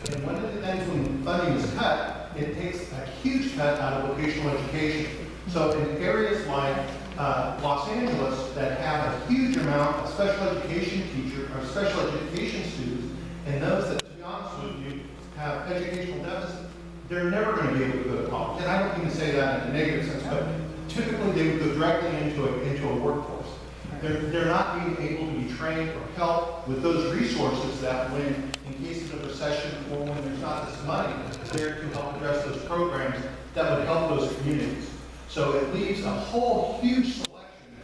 And one of the things when funding is cut, it takes a huge cut out of vocational education. So in areas like Los Angeles that have a huge amount of special education teachers or special education students, and those that, to be honest with you, have educational deficits, they're never going to be able to go to college. And I don't mean to say that in a negative sense, but typically they would go directly into a workforce. They're not being able to be trained or helped with those resources that when, in cases of recession or when there's not this money there to help address those programs that would help those communities. So it leaves a whole huge selection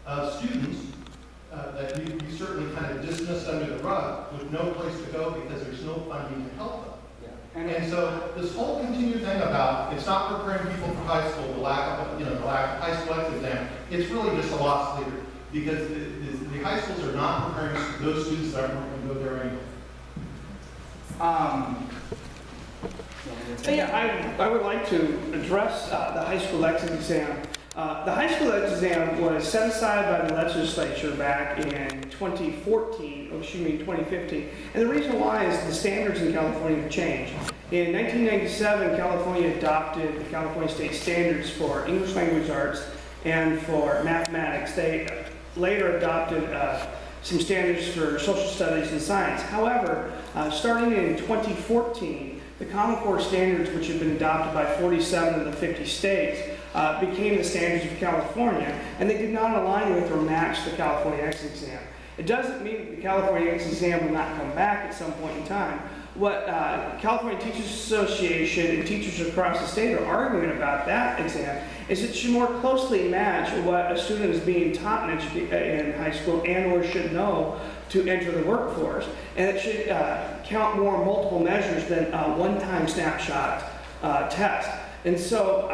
of students that you certainly kind of dismiss under the rug with no place to go because there's no funding to help them. Yeah. And so this whole continued thing about it's not preparing people for high school, the lack of high school exit exam, it's really just a lost leader because the high schools are not preparing those students that aren't going to go there anyway. Yeah, I would like to address the high school exit exam. The high school exit exam was set aside by the legislature back in 2015, and the reason why is the standards in California have changed. In 1997, California adopted the California State Standards for English Language Arts and for mathematics. They later adopted some standards for social studies and science. However, starting in 2014, the Common Core standards, which have been adopted by 47 of the 50 states, became the standards of California, and they did not align with or match the California exit exam. It doesn't mean that the California exit exam will not come back at some point in time. What California Teachers Association and teachers across the state are arguing about that exam is it should more closely match what a student is being taught in high school and or should know to enter the workforce. And it should count more multiple measures than a one-time snapshot test. And so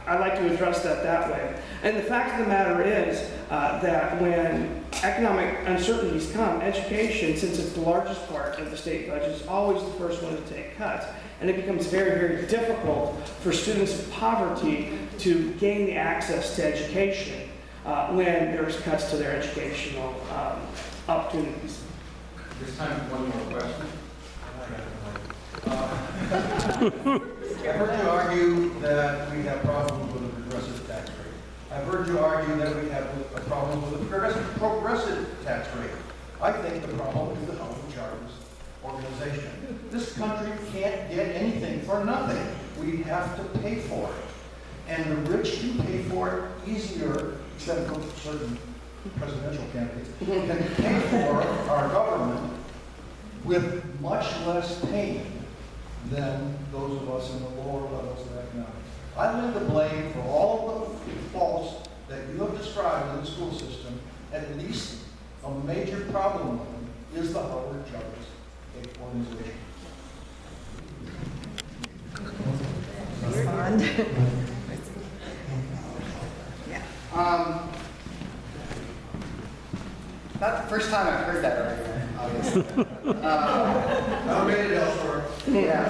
I'd like to address that way. And the fact of the matter is that when economic uncertainties come, education, since it's the largest part of the state budget, is always the first one to take cuts. And it becomes very, very difficult for students of poverty to gain the access to education when there's cuts to their educational opportunities. There's time for one more question. I've heard you argue that we have problems with a regressive tax rate. I've heard you argue that we have a problem with a progressive tax rate. I think the problem is the Housing Charters organization. This country can't get anything for nothing. We have to pay for it. And the rich can pay for it easier than certain presidential candidates can pay for our government with much less pain than those of us in the lower levels of economics. I lay the blame for all of the faults that you have described in the school system. At least a major problem with them is the Howard Jarvis organization. Respond. Not the first time I've heard that argument, obviously. I made it elsewhere. Yeah.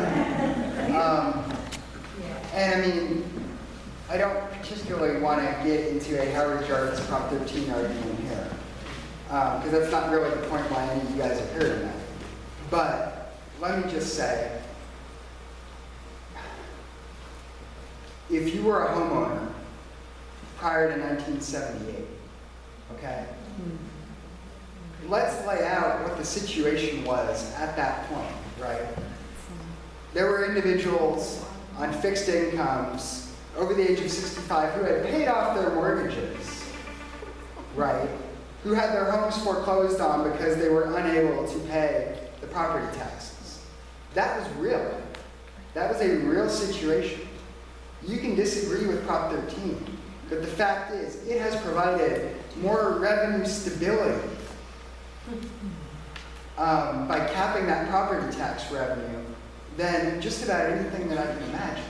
And I mean, I don't particularly want to get into a Howard Jarvis Prop 13 argument here, because that's not really the point why any of you guys are here tonight. But let me just say, if you were a homeowner prior to 1978, okay? Let's lay out what the situation was at that point, right? There were individuals on fixed incomes over the age of 65 who had paid off their mortgages, right? Who had their homes foreclosed on because they were unable to pay the property taxes. That was real. That was a real situation. You can disagree with Prop 13, but the fact is it has provided more revenue stability by capping that property tax revenue than just about anything that I can imagine.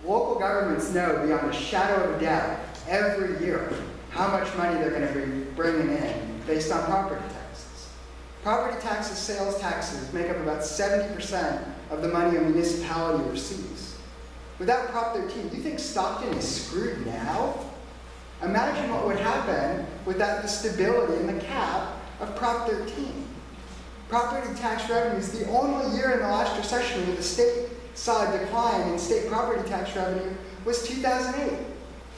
Local governments know beyond a shadow of a doubt every year how much money they're going to be bringing in based on property taxes. Property taxes, sales taxes make up about 70% of the money a municipality receives. Without Prop 13, do you think Stockton is screwed now? Imagine what would happen without the stability and the cap of Prop 13. Property tax revenue is the only year in the last recession where the state saw a decline in state property tax revenue was 2008.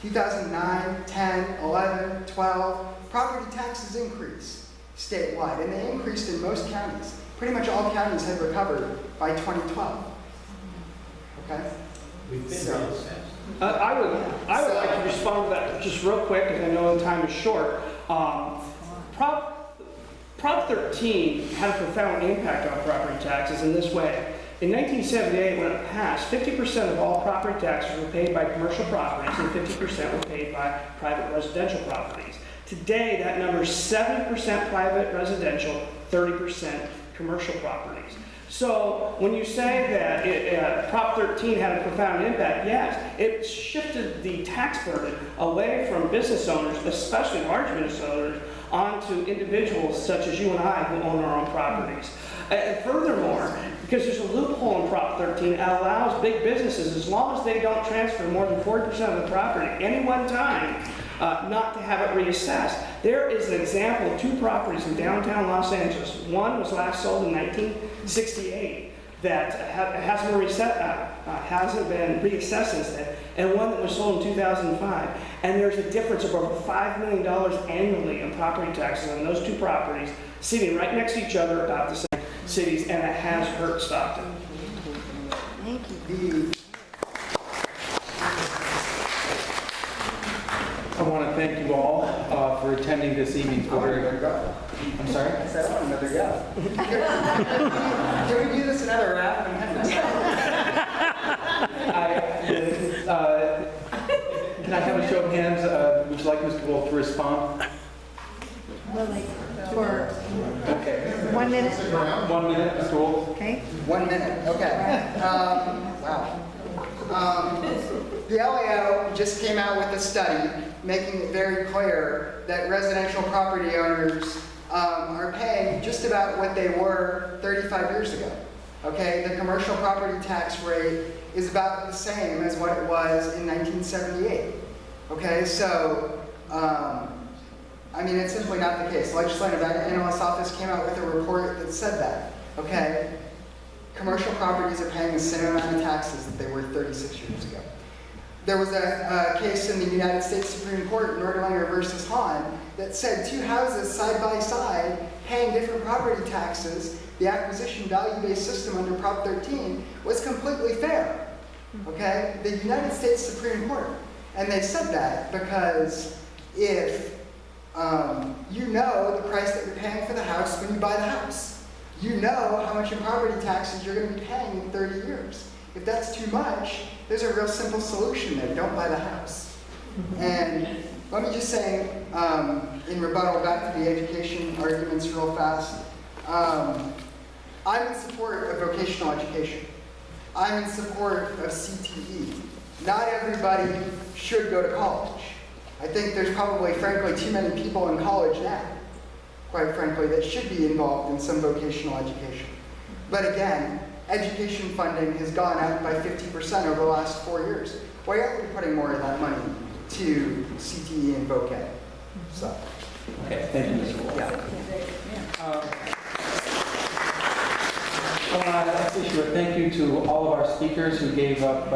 2009, 10, 11, 12, property taxes increased statewide, and they increased in most counties. Pretty much all counties had recovered by 2012. Okay? I would like to respond to that just real quick, because I know the time is short. Prop 13 had a profound impact on property taxes in this way. In 1978, when it passed, 50% of all property taxes were paid by commercial properties and 50% were paid by private residential properties. Today, that number is 70% private residential, 30% commercial properties. So when you say that Prop 13 had a profound impact, yes, it shifted the tax burden away from business owners, especially large business owners, onto individuals such as you and I who own our own properties. And furthermore, because there's a loophole in Prop 13, it allows big businesses, as long as they don't transfer more than 40% of the property at any one time, not to have it reassessed. There is an example of 2 properties in downtown Los Angeles. One was last sold in 1968 that hasn't been reassessed since then, and one that was sold in 2005. And there's a difference of over $5 million annually in property taxes on those 2 properties, sitting right next to each other, about the same cities, and it has hurt Stockton. Thank you. I want to thank you all for attending this evening's order. I'm sorry? I said, I want another go. Can we do this another round? Can I have a show of hands? Would you like Mr. Wolf to respond? For Okay. 1 minute? 1 minute, Mr. Wolf. Okay. 1 minute, okay. Wow. The LAO just came out with a study making it very clear that residential property owners are paying just about what they were 35 years ago. Okay, the commercial property tax rate is about the same as what it was in 1978. Okay, so, I mean, it's simply not the case. The Legislative Analyst's Office came out with a report that said that. Okay, commercial properties are paying the same amount of taxes that they were 36 years ago. There was a case in the United States Supreme Court, Nordlinger versus Hahn, that said 2 houses side by side paying different property taxes, the acquisition value-based system under Prop 13 was completely fair. Okay? The United States Supreme Court. And they said that because if you know the price that you're paying for the house when you buy the house, you know how much in property taxes you're going to be paying in 30 years. If that's too much, there's a real simple solution there. Don't buy the house. And let me just say, in rebuttal back to the education arguments real fast, I'm in support of vocational education. I'm in support of CTE. Not everybody should go to college. I think there's probably, frankly, too many people in college now, quite frankly, that should be involved in some vocational education. But again, education funding has gone up by 50% over the last 4 years. Why aren't we putting more of that money to CTE and voc ed? So. Okay, thank you, Mr. Wolf. Yeah. I want to issue a thank you to all of our speakers who gave up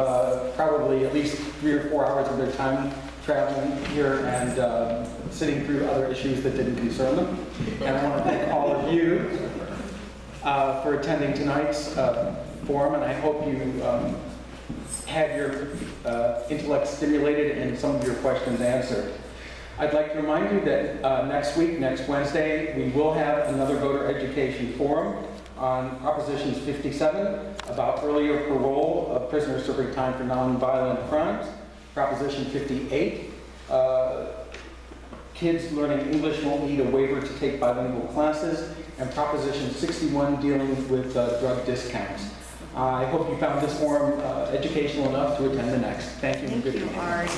probably at least 3 or 4 hours of their time traveling here and sitting through other issues that didn't concern them. And I want to thank all of you for attending tonight's forum, and I hope you had your intellect stimulated and some of your questions answered. I'd like to remind you that next week, next Wednesday, we will have another voter education forum on Propositions 57 about earlier parole of prisoners serving time for nonviolent crimes. Proposition 58, kids learning English won't need a waiver to take bilingual classes. And Proposition 61 dealing with drug discounts. I hope you found this forum educational enough to attend the next. Thank you. Thank you, Ari.